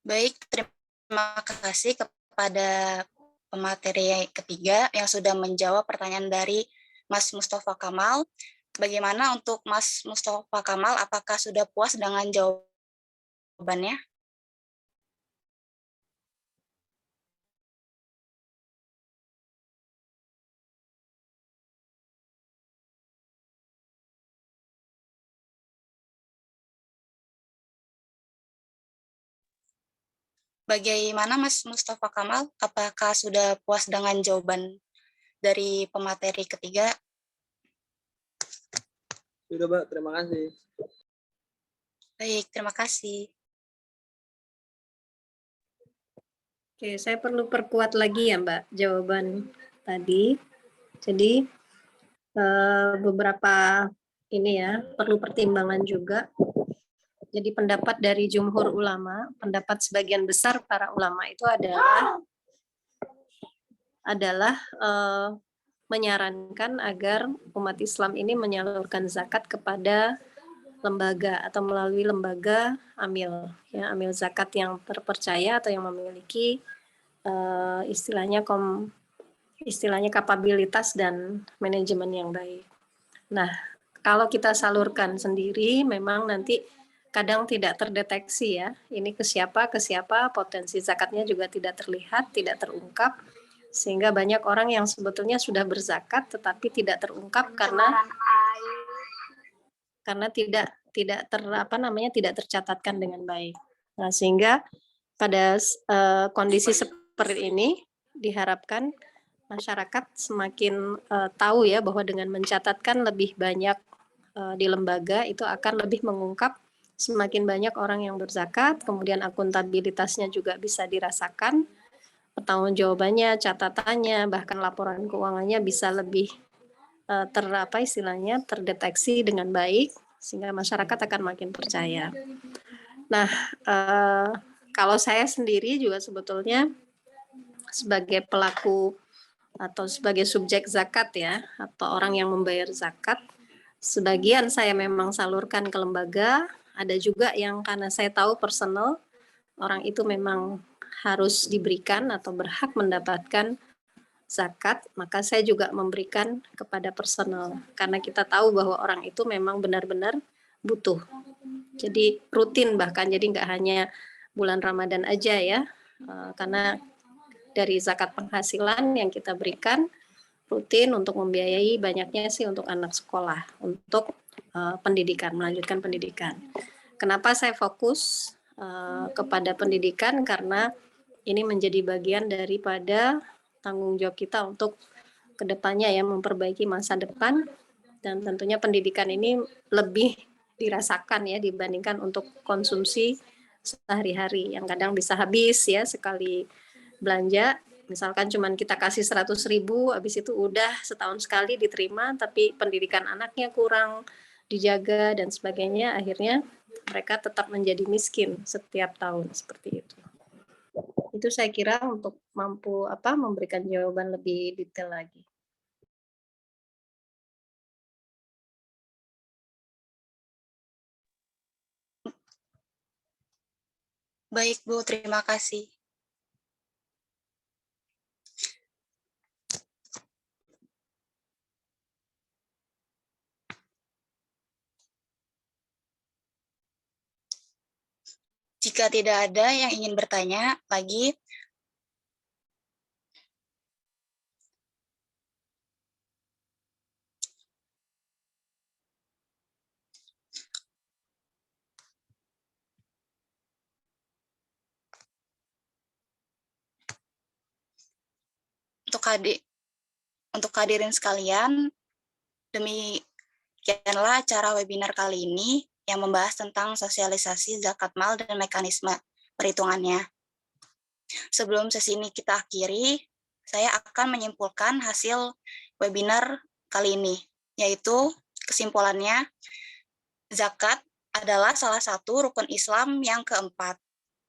Baik, terima kasih kepada pemateri ketiga yang sudah menjawab pertanyaan dari Mas Mustafa Kamal. Bagaimana untuk Mas Mustafa Kamal, apakah sudah puas dengan jawabannya? Bagaimana Mas Mustafa Kamal, apakah sudah puas dengan jawaban dari pemateri ketiga? Sudah, Mbak. Terima kasih. Baik, terima kasih. Oke, saya perlu perkuat lagi ya Mbak jawaban tadi. Jadi beberapa ini ya perlu pertimbangan juga. Jadi pendapat dari jumhur ulama, pendapat sebagian besar para ulama itu adalah menyarankan agar umat Islam ini menyalurkan zakat kepada lembaga atau melalui lembaga amil, ya amil zakat yang terpercaya atau yang memiliki istilahnya kapabilitas dan manajemen yang baik. Nah, kalau kita salurkan sendiri, memang nanti kadang tidak terdeteksi ya. Ini ke siapa, potensi zakatnya juga tidak terlihat, tidak terungkap. Sehingga banyak orang yang sebetulnya sudah berzakat tetapi tidak terungkap karena tidak tercatatkan dengan baik. Nah, sehingga pada kondisi seperti ini diharapkan masyarakat semakin tahu ya bahwa dengan mencatatkan lebih banyak di lembaga itu akan lebih mengungkap semakin banyak orang yang berzakat, kemudian akuntabilitasnya juga bisa dirasakan, pertanggungjawabannya, catatannya, bahkan laporan keuangannya bisa lebih terdeteksi dengan baik, sehingga masyarakat akan makin percaya. Nah, kalau saya sendiri juga sebetulnya sebagai pelaku atau sebagai subjek zakat ya, atau orang yang membayar zakat, sebagian saya memang salurkan ke lembaga, ada juga yang karena saya tahu personal, orang itu memang harus diberikan atau berhak mendapatkan zakat, maka saya juga memberikan kepada personal. Karena kita tahu bahwa orang itu memang benar-benar butuh. Jadi rutin bahkan, jadi nggak hanya bulan Ramadan aja ya, karena dari zakat penghasilan yang kita berikan rutin untuk membiayai banyaknya sih untuk anak sekolah, untuk pendidikan, melanjutkan pendidikan. Kenapa saya fokus kepada pendidikan? Karena ini menjadi bagian daripada tanggung jawab kita untuk kedepannya ya, memperbaiki masa depan, dan tentunya pendidikan ini lebih dirasakan ya dibandingkan untuk konsumsi sehari-hari yang kadang bisa habis ya sekali belanja. Misalkan cuman kita kasih 100.000, habis itu udah setahun sekali diterima, tapi pendidikan anaknya kurang dijaga dan sebagainya, akhirnya mereka tetap menjadi miskin setiap tahun seperti itu. Itu saya kira untuk mampu memberikan jawaban lebih detail lagi. Baik, Bu. Terima kasih. Jika tidak ada yang ingin bertanya lagi, untuk hadirin sekalian, demikianlah acara webinar kali ini yang membahas tentang sosialisasi zakat mal dan mekanisme perhitungannya. Sebelum sesi ini kita akhiri, saya akan menyimpulkan hasil webinar kali ini, yaitu kesimpulannya, zakat adalah salah satu rukun Islam yang keempat.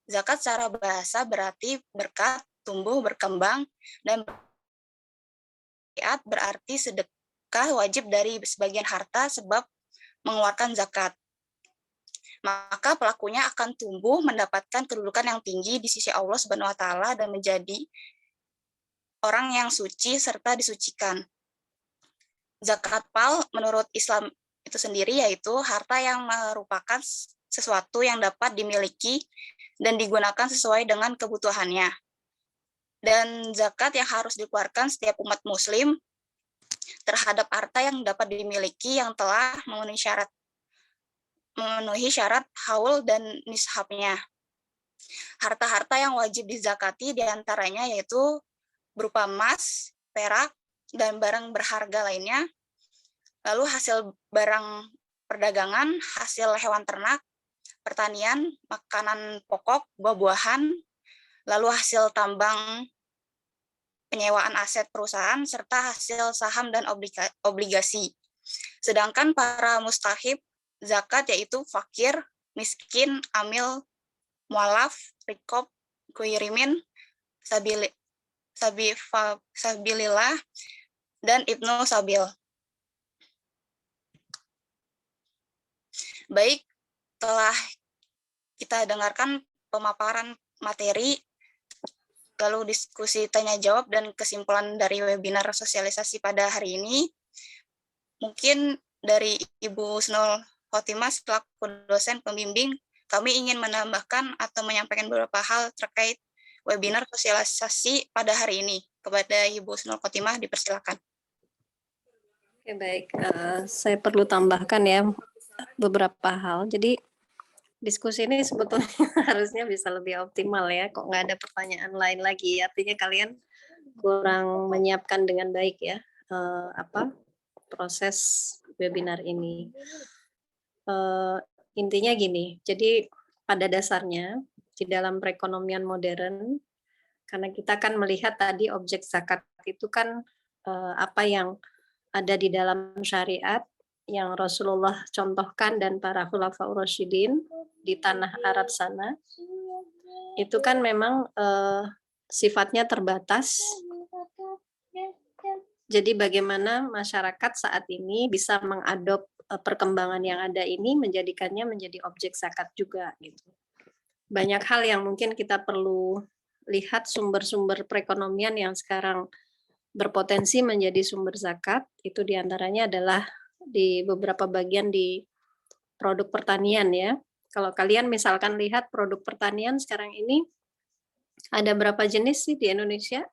Zakat secara bahasa berarti berkat, tumbuh, berkembang, dan berarti sedekah wajib dari sebagian harta sebab mengeluarkan zakat. Maka pelakunya akan tumbuh mendapatkan kedudukan yang tinggi di sisi Allah Subhanahu wa taala dan menjadi orang yang suci serta disucikan. Zakat mal menurut Islam itu sendiri yaitu harta yang merupakan sesuatu yang dapat dimiliki dan digunakan sesuai dengan kebutuhannya. Dan zakat yang harus dikeluarkan setiap umat muslim terhadap harta yang dapat dimiliki yang telah memenuhi syarat haul dan nishabnya. Harta-harta yang wajib dizakati diantaranya yaitu berupa emas, perak, dan barang berharga lainnya, lalu hasil barang perdagangan, hasil hewan ternak, pertanian, makanan pokok, buah-buahan, lalu hasil tambang, penyewaan aset perusahaan, serta hasil saham dan obligasi. Sedangkan para mustahib zakat yaitu fakir, miskin, amil, mualaf, rikob, kuirimin, sabilillah, dan ibnu sabil. Baik, telah kita dengarkan pemaparan materi, lalu diskusi tanya jawab dan kesimpulan dari webinar sosialisasi pada hari ini. Mungkin dari Ibu Husnul Khotimah selaku dosen pembimbing, kami ingin menambahkan atau menyampaikan beberapa hal terkait webinar sosialisasi pada hari ini. Kepada Ibu Husnul Khotimah, dipersilakan. Oke, baik. Saya perlu tambahkan ya beberapa hal. Jadi diskusi ini sebetulnya harusnya bisa lebih optimal ya. Kok nggak ada pertanyaan lain lagi? Artinya kalian kurang menyiapkan dengan baik ya proses webinar ini. Intinya gini. Jadi pada dasarnya di dalam perekonomian modern, karena kita kan melihat tadi objek zakat itu kan apa yang ada di dalam syariat yang Rasulullah contohkan dan para khulafaur rasyidin di tanah Arab sana, itu kan memang sifatnya terbatas. Jadi bagaimana masyarakat saat ini bisa mengadop perkembangan yang ada ini menjadikannya menjadi objek zakat juga gitu. Banyak hal yang mungkin kita perlu lihat sumber-sumber perekonomian yang sekarang berpotensi menjadi sumber zakat, itu diantaranya adalah di beberapa bagian di produk pertanian ya. Kalau kalian misalkan lihat produk pertanian sekarang ini, ada berapa jenis sih di Indonesia?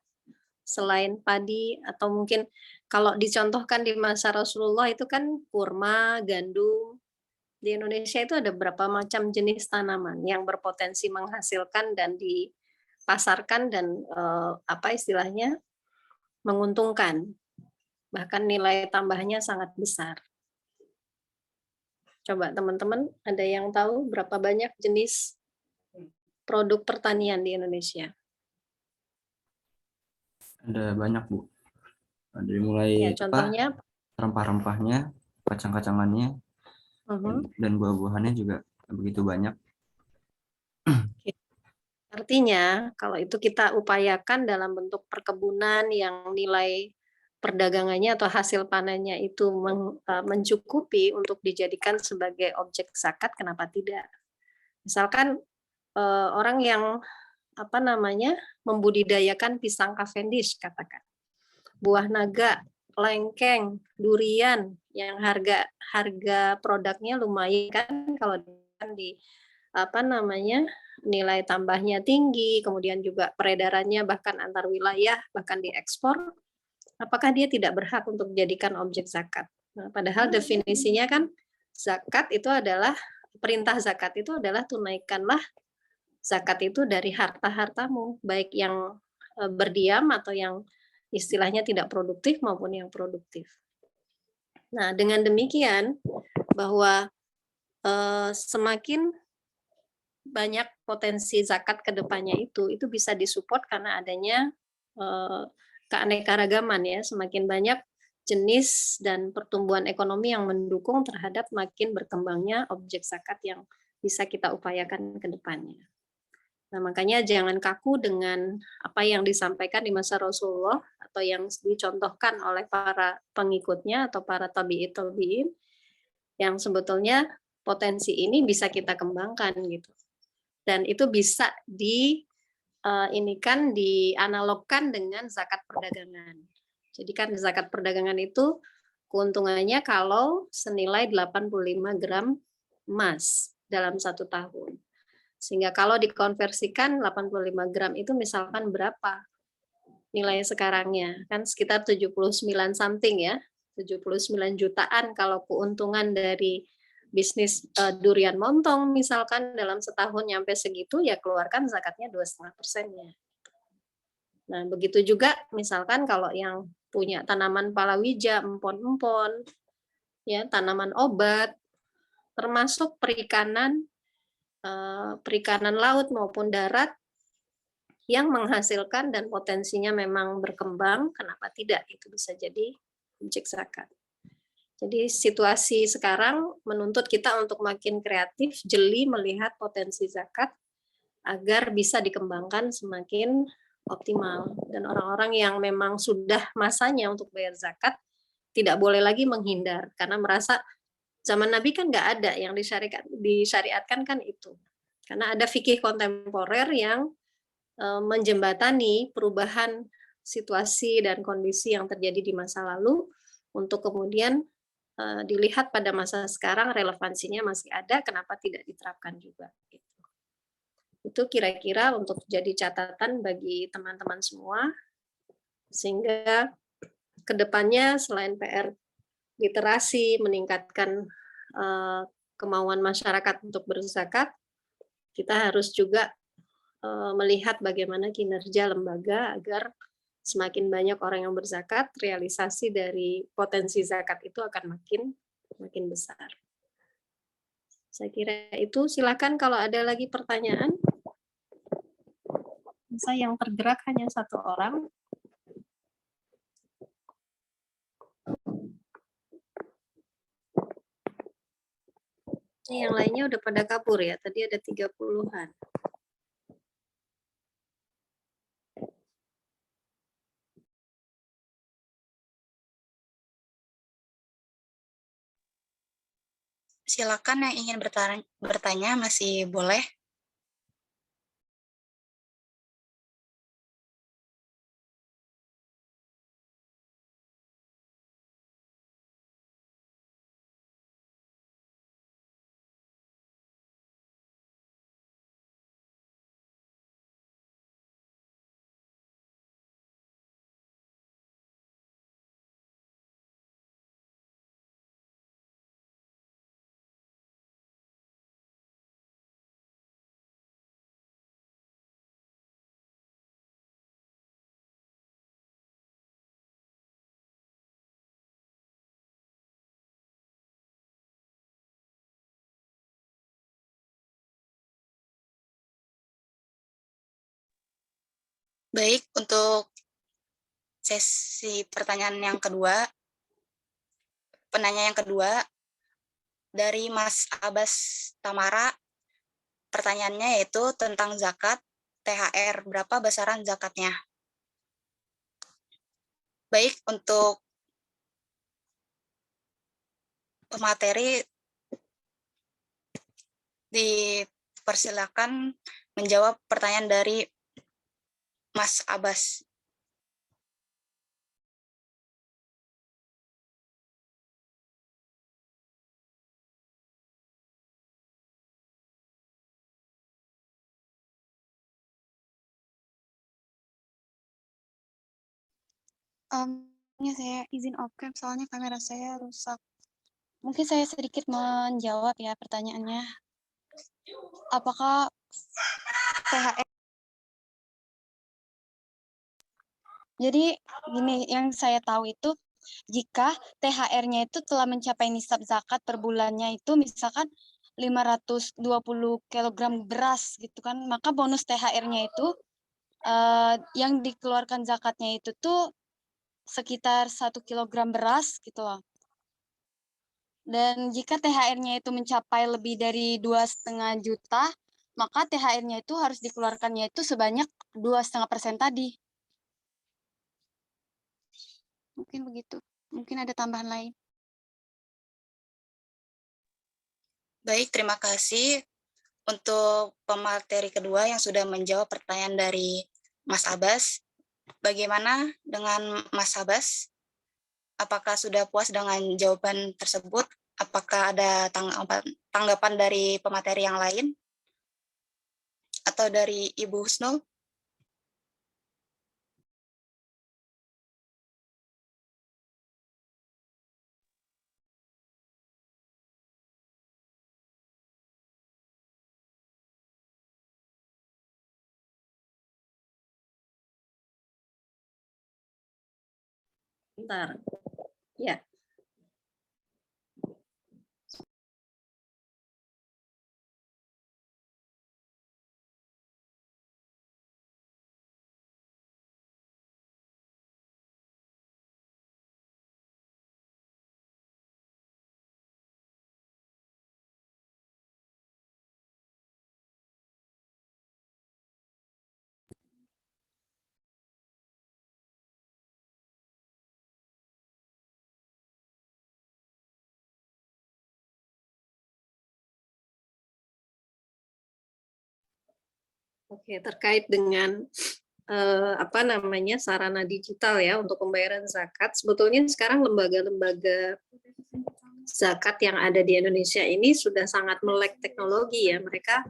Selain padi, atau mungkin kalau dicontohkan di masa Rasulullah itu kan kurma, gandum. Di Indonesia itu ada berapa macam jenis tanaman yang berpotensi menghasilkan dan dipasarkan dan apa istilahnya menguntungkan, bahkan nilai tambahnya sangat besar. Coba teman-teman, ada yang tahu berapa banyak jenis produk pertanian di Indonesia? Ada banyak, Bu. Ada mulai Ya, contohnya rempah-rempahnya, kacang-kacangannya, dan buah-buahannya juga begitu banyak. Artinya, kalau itu kita upayakan dalam bentuk perkebunan yang nilai perdagangannya atau hasil panennya itu mencukupi untuk dijadikan sebagai objek zakat, kenapa tidak? Misalkan orang yang membudidayakan pisang Cavendish, katakan, buah naga, lengkeng, durian, yang harga produknya lumayan kan kalau di nilai tambahnya tinggi, kemudian juga peredarannya bahkan antar wilayah, bahkan diekspor, apakah dia tidak berhak untuk dijadikan objek zakat? Nah, padahal definisinya kan zakat itu adalah, perintah zakat itu adalah tunaikanlah zakat itu dari harta-hartamu, baik yang berdiam atau yang istilahnya tidak produktif maupun yang produktif. Nah, dengan demikian bahwa semakin banyak potensi zakat ke depannya itu bisa disupport karena adanya keanekaragaman ya, semakin banyak jenis dan pertumbuhan ekonomi yang mendukung terhadap makin berkembangnya objek zakat yang bisa kita upayakan ke depannya. Nah, makanya jangan kaku dengan apa yang disampaikan di masa Rasulullah atau yang dicontohkan oleh para pengikutnya atau para tabi'in yang sebetulnya potensi ini bisa kita kembangkan gitu. Dan itu bisa dianalogkan dengan zakat perdagangan. Jadi kan zakat perdagangan itu keuntungannya kalau senilai 85 gram emas dalam 1 tahun. Sehingga kalau dikonversikan 85 gram itu misalkan berapa nilai sekarangnya? Kan sekitar 79 something ya, 79 jutaan kalau keuntungan dari bisnis durian montong misalkan dalam setahun nyampe segitu, ya keluarkan zakatnya 2,5%-nya. Nah, begitu juga misalkan kalau yang punya tanaman palawija, empon-empon, ya tanaman obat, termasuk perikanan laut maupun darat yang menghasilkan dan potensinya memang berkembang, kenapa tidak itu bisa jadi objek zakat. Jadi situasi sekarang menuntut kita untuk makin kreatif, jeli melihat potensi zakat agar bisa dikembangkan semakin optimal. Dan orang-orang yang memang sudah masanya untuk bayar zakat tidak boleh lagi menghindar karena merasa zaman Nabi kan nggak ada yang disyariatkan kan itu. Karena ada fikih kontemporer yang menjembatani perubahan situasi dan kondisi yang terjadi di masa lalu untuk kemudian dilihat pada masa sekarang relevansinya masih ada, kenapa tidak diterapkan juga. Itu kira-kira untuk jadi catatan bagi teman-teman semua, sehingga kedepannya selain PR literasi, meningkatkan kemauan masyarakat untuk berzakat, kita harus juga melihat bagaimana kinerja lembaga agar semakin banyak orang yang berzakat, realisasi dari potensi zakat itu akan makin besar. Saya kira itu. Silakan kalau ada lagi pertanyaan. Saya yang tergerak hanya satu orang. Ini yang lainnya udah pada kabur ya. Tadi ada 30-an. Silakan yang ingin bertanya masih boleh. Baik, untuk sesi pertanyaan yang kedua, penanya yang kedua dari Mas Abbas Tamara, pertanyaannya yaitu tentang zakat THR, berapa besaran zakatnya? Baik, untuk pemateri dipersilakan menjawab pertanyaan dari Mas Abbas. Ya saya izin off cam soalnya kamera saya rusak. Mungkin saya sedikit menjawab ya pertanyaannya. Apakah THR? Jadi gini, yang saya tahu itu jika THR-nya itu telah mencapai nisab zakat per bulannya itu misalkan 520 kg beras gitu kan, maka bonus THR-nya itu yang dikeluarkan zakatnya itu tuh sekitar 1 kg beras gitu loh. Dan jika THR-nya itu mencapai lebih dari 2,5 juta, maka THR-nya itu harus dikeluarkannya itu sebanyak 2,5% tadi. Mungkin begitu. Mungkin ada tambahan lain. Baik, terima kasih untuk pemateri kedua yang sudah menjawab pertanyaan dari Mas Abbas. Bagaimana dengan Mas Abbas? Apakah sudah puas dengan jawaban tersebut? Apakah ada tanggapan dari pemateri yang lain? Atau dari Ibu Husnul? Bentar. Ya. Oke, terkait dengan apa namanya sarana digital ya untuk pembayaran zakat, sebetulnya sekarang lembaga-lembaga zakat yang ada di Indonesia ini sudah sangat melek teknologi ya. Mereka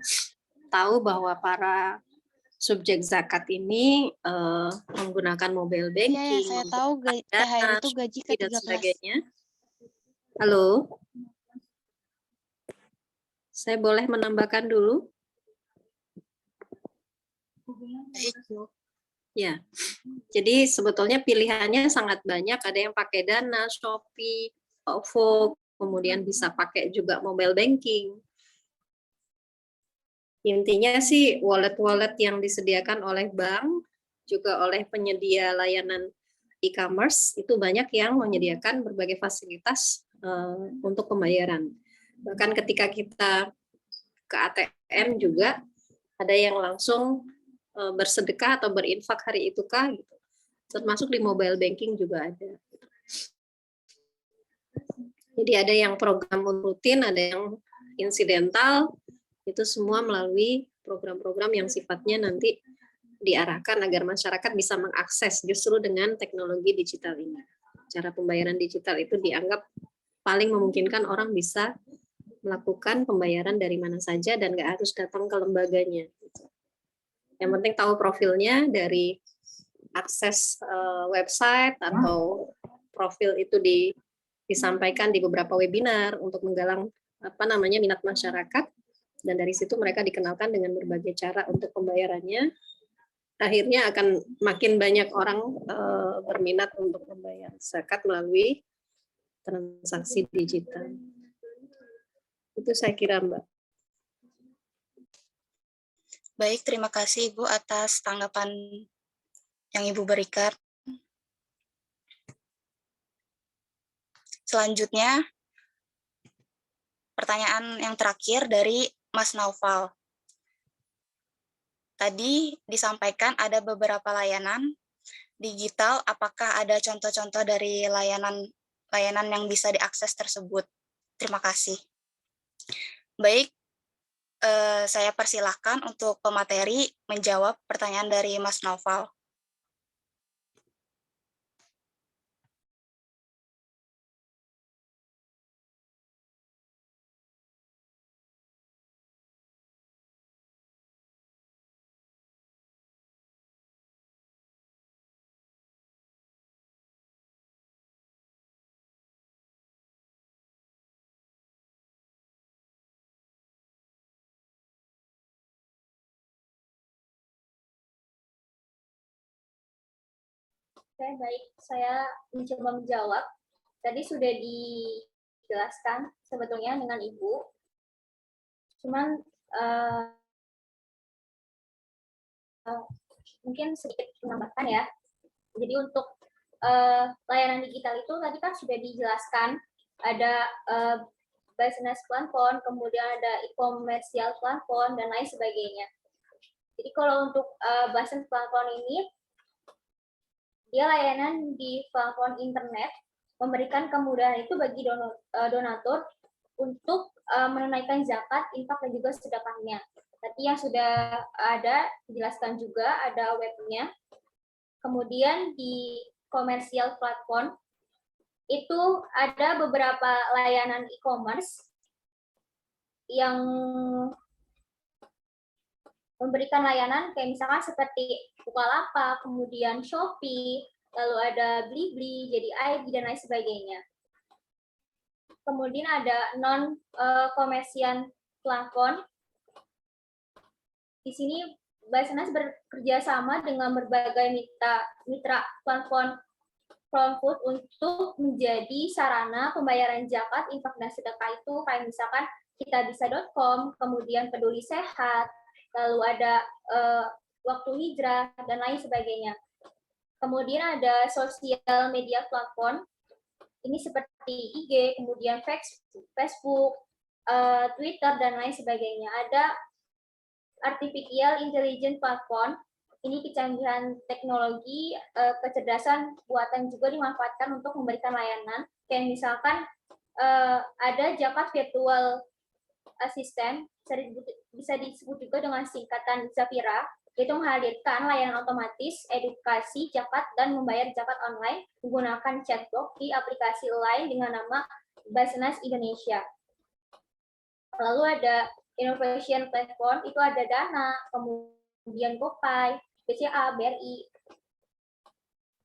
tahu bahwa para subjek zakat ini menggunakan mobile Iya, banking, saya tahu THR itu gaji Shopee, dan ke-13. sebagainya. Halo, saya boleh menambahkan dulu? Ya, jadi sebetulnya pilihannya sangat banyak. Ada yang pakai Dana, Shopee, OVO, kemudian bisa pakai juga mobile banking. Intinya sih wallet-wallet yang disediakan oleh bank, juga oleh penyedia layanan e-commerce, itu banyak yang menyediakan berbagai fasilitas untuk pembayaran. Bahkan ketika kita ke ATM juga, ada yang langsung bersedekah atau berinfak hari itu kah gitu. Termasuk di mobile banking juga ada. Jadi ada yang program rutin, ada yang insidental, itu semua melalui program-program yang sifatnya nanti diarahkan agar masyarakat bisa mengakses justru dengan teknologi digital ini. Cara pembayaran digital itu dianggap paling memungkinkan orang bisa melakukan pembayaran dari mana saja dan nggak harus datang ke lembaganya. Yang penting tahu profilnya dari akses website atau profil itu disampaikan di beberapa webinar untuk menggalang minat masyarakat, dan dari situ mereka dikenalkan dengan berbagai cara untuk pembayarannya. Akhirnya akan makin banyak orang berminat untuk membayar zakat melalui transaksi digital. Itu saya kira, Mbak. Baik, terima kasih Ibu atas tanggapan yang Ibu berikan. Selanjutnya, pertanyaan yang terakhir dari Mas Naufal. Tadi disampaikan ada beberapa layanan digital, apakah ada contoh-contoh dari layanan yang bisa diakses tersebut? Terima kasih. Baik, saya persilahkan untuk pemateri menjawab pertanyaan dari Mas Naufal. Oke, baik. Saya mencoba menjawab. Tadi sudah dijelaskan sebetulnya dengan Ibu. Cuman mungkin sedikit menambahkan ya. Jadi untuk layanan digital itu tadi kan sudah dijelaskan, ada business platform, kemudian ada e-commercial platform, dan lain sebagainya. Jadi kalau untuk business platform ini, dia layanan di platform internet, memberikan kemudahan itu bagi donatur untuk menunaikan zakat, infak, dan juga sedekahnya. Tadi yang sudah ada dijelaskan juga, ada webnya. Kemudian di komersial platform itu ada beberapa layanan e-commerce yang memberikan layanan kayak misalkan seperti Bukalapak, kemudian Shopee, lalu ada Blibli, JDI, dan lain sebagainya. Kemudian ada non-komersial platform. Di sini Basnas bekerja sama dengan berbagai mitra platform Food untuk menjadi sarana pembayaran zakat, infak, dan sedekah itu kayak misalkan kitabisa.com, kemudian Peduli Sehat, lalu ada Waktu Hijrah, dan lain sebagainya. Kemudian ada sosial media platform, ini seperti IG, kemudian Facebook, Twitter, dan lain sebagainya. Ada artificial intelligence platform, ini kecanggihan teknologi, kecerdasan buatan juga dimanfaatkan untuk memberikan layanan. Kayak misalkan ada zakat virtual assistant, bisa disebut juga dengan singkatan Zafira, yaitu menghadirkan layanan otomatis, edukasi zakat, dan membayar zakat online menggunakan chatbot di aplikasi lain dengan nama Basnas Indonesia. Lalu ada innovation platform, itu ada Dana, kemudian GoPay, BCA, BRI,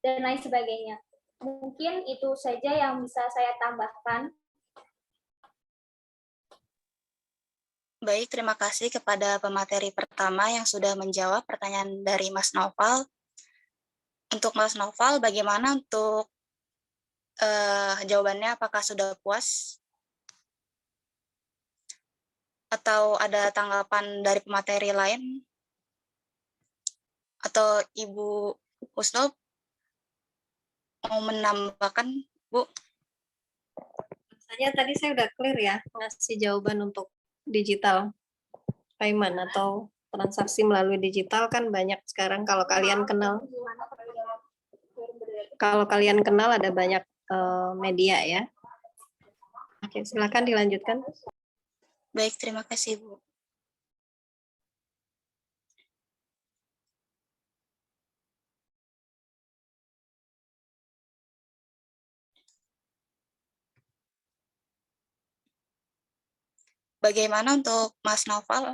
dan lain sebagainya. Mungkin itu saja yang bisa saya tambahkan. Baik, terima kasih kepada pemateri pertama yang sudah menjawab pertanyaan dari Mas Noval. Untuk Mas Noval, bagaimana untuk jawabannya? Apakah sudah puas? Atau ada tanggapan dari pemateri lain? Atau Ibu Husnul mau menambahkan, Bu? Rasanya tadi saya udah clear ya, ngasih jawaban untuk digital payment atau transaksi melalui digital kan banyak sekarang kalau kalian kenal ada banyak media ya. Oke, silakan dilanjutkan. Baik, terima kasih, Bu. Bagaimana untuk Mas Noval?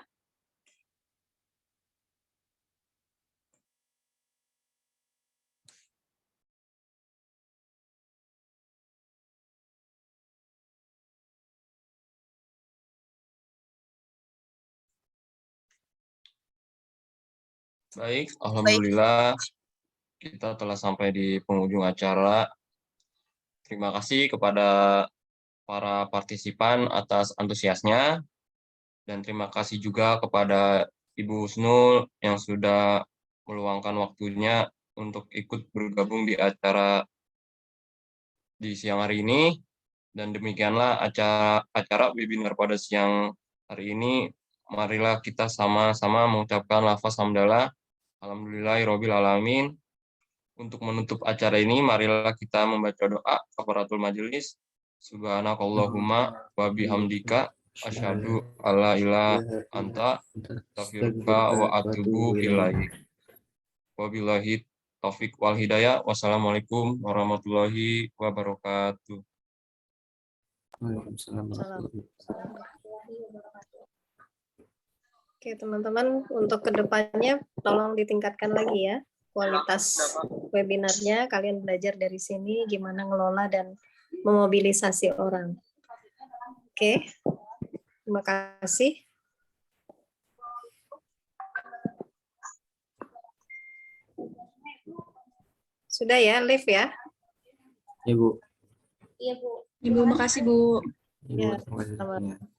Baik, alhamdulillah kita telah sampai di penghujung acara. Terima kasih kepada para partisipan atas antusiasnya, dan terima kasih juga kepada Ibu Husnul yang sudah meluangkan waktunya untuk ikut bergabung di acara di siang hari ini. Dan demikianlah acara webinar pada siang hari ini. Marilah kita sama-sama mengucapkan lafaz hamdalah. Alhamdulillahirabbil alamin. Untuk menutup acara ini, marilah kita membaca doa kafaratul majelis. Subhanakallahumma wa bihamdika asyhadu alla ilaha anta astaghfiruka wa atubu ilaik. Wabillahi taufik wal hidayah. Wassalamualaikum warahmatullahi wabarakatuh. Waalaikumsalam warahmatullahi wabarakatuh. Oke, teman-teman, untuk kedepannya tolong ditingkatkan lagi ya kualitas webinarnya. Kalian belajar dari sini gimana ngelola dan memobilisasi orang. Oke, terima kasih. Sudah ya, live ya? Ibu. Iya, Bu. Ibu, makasih Bu. Ibu, Ya, terima kasih. sama.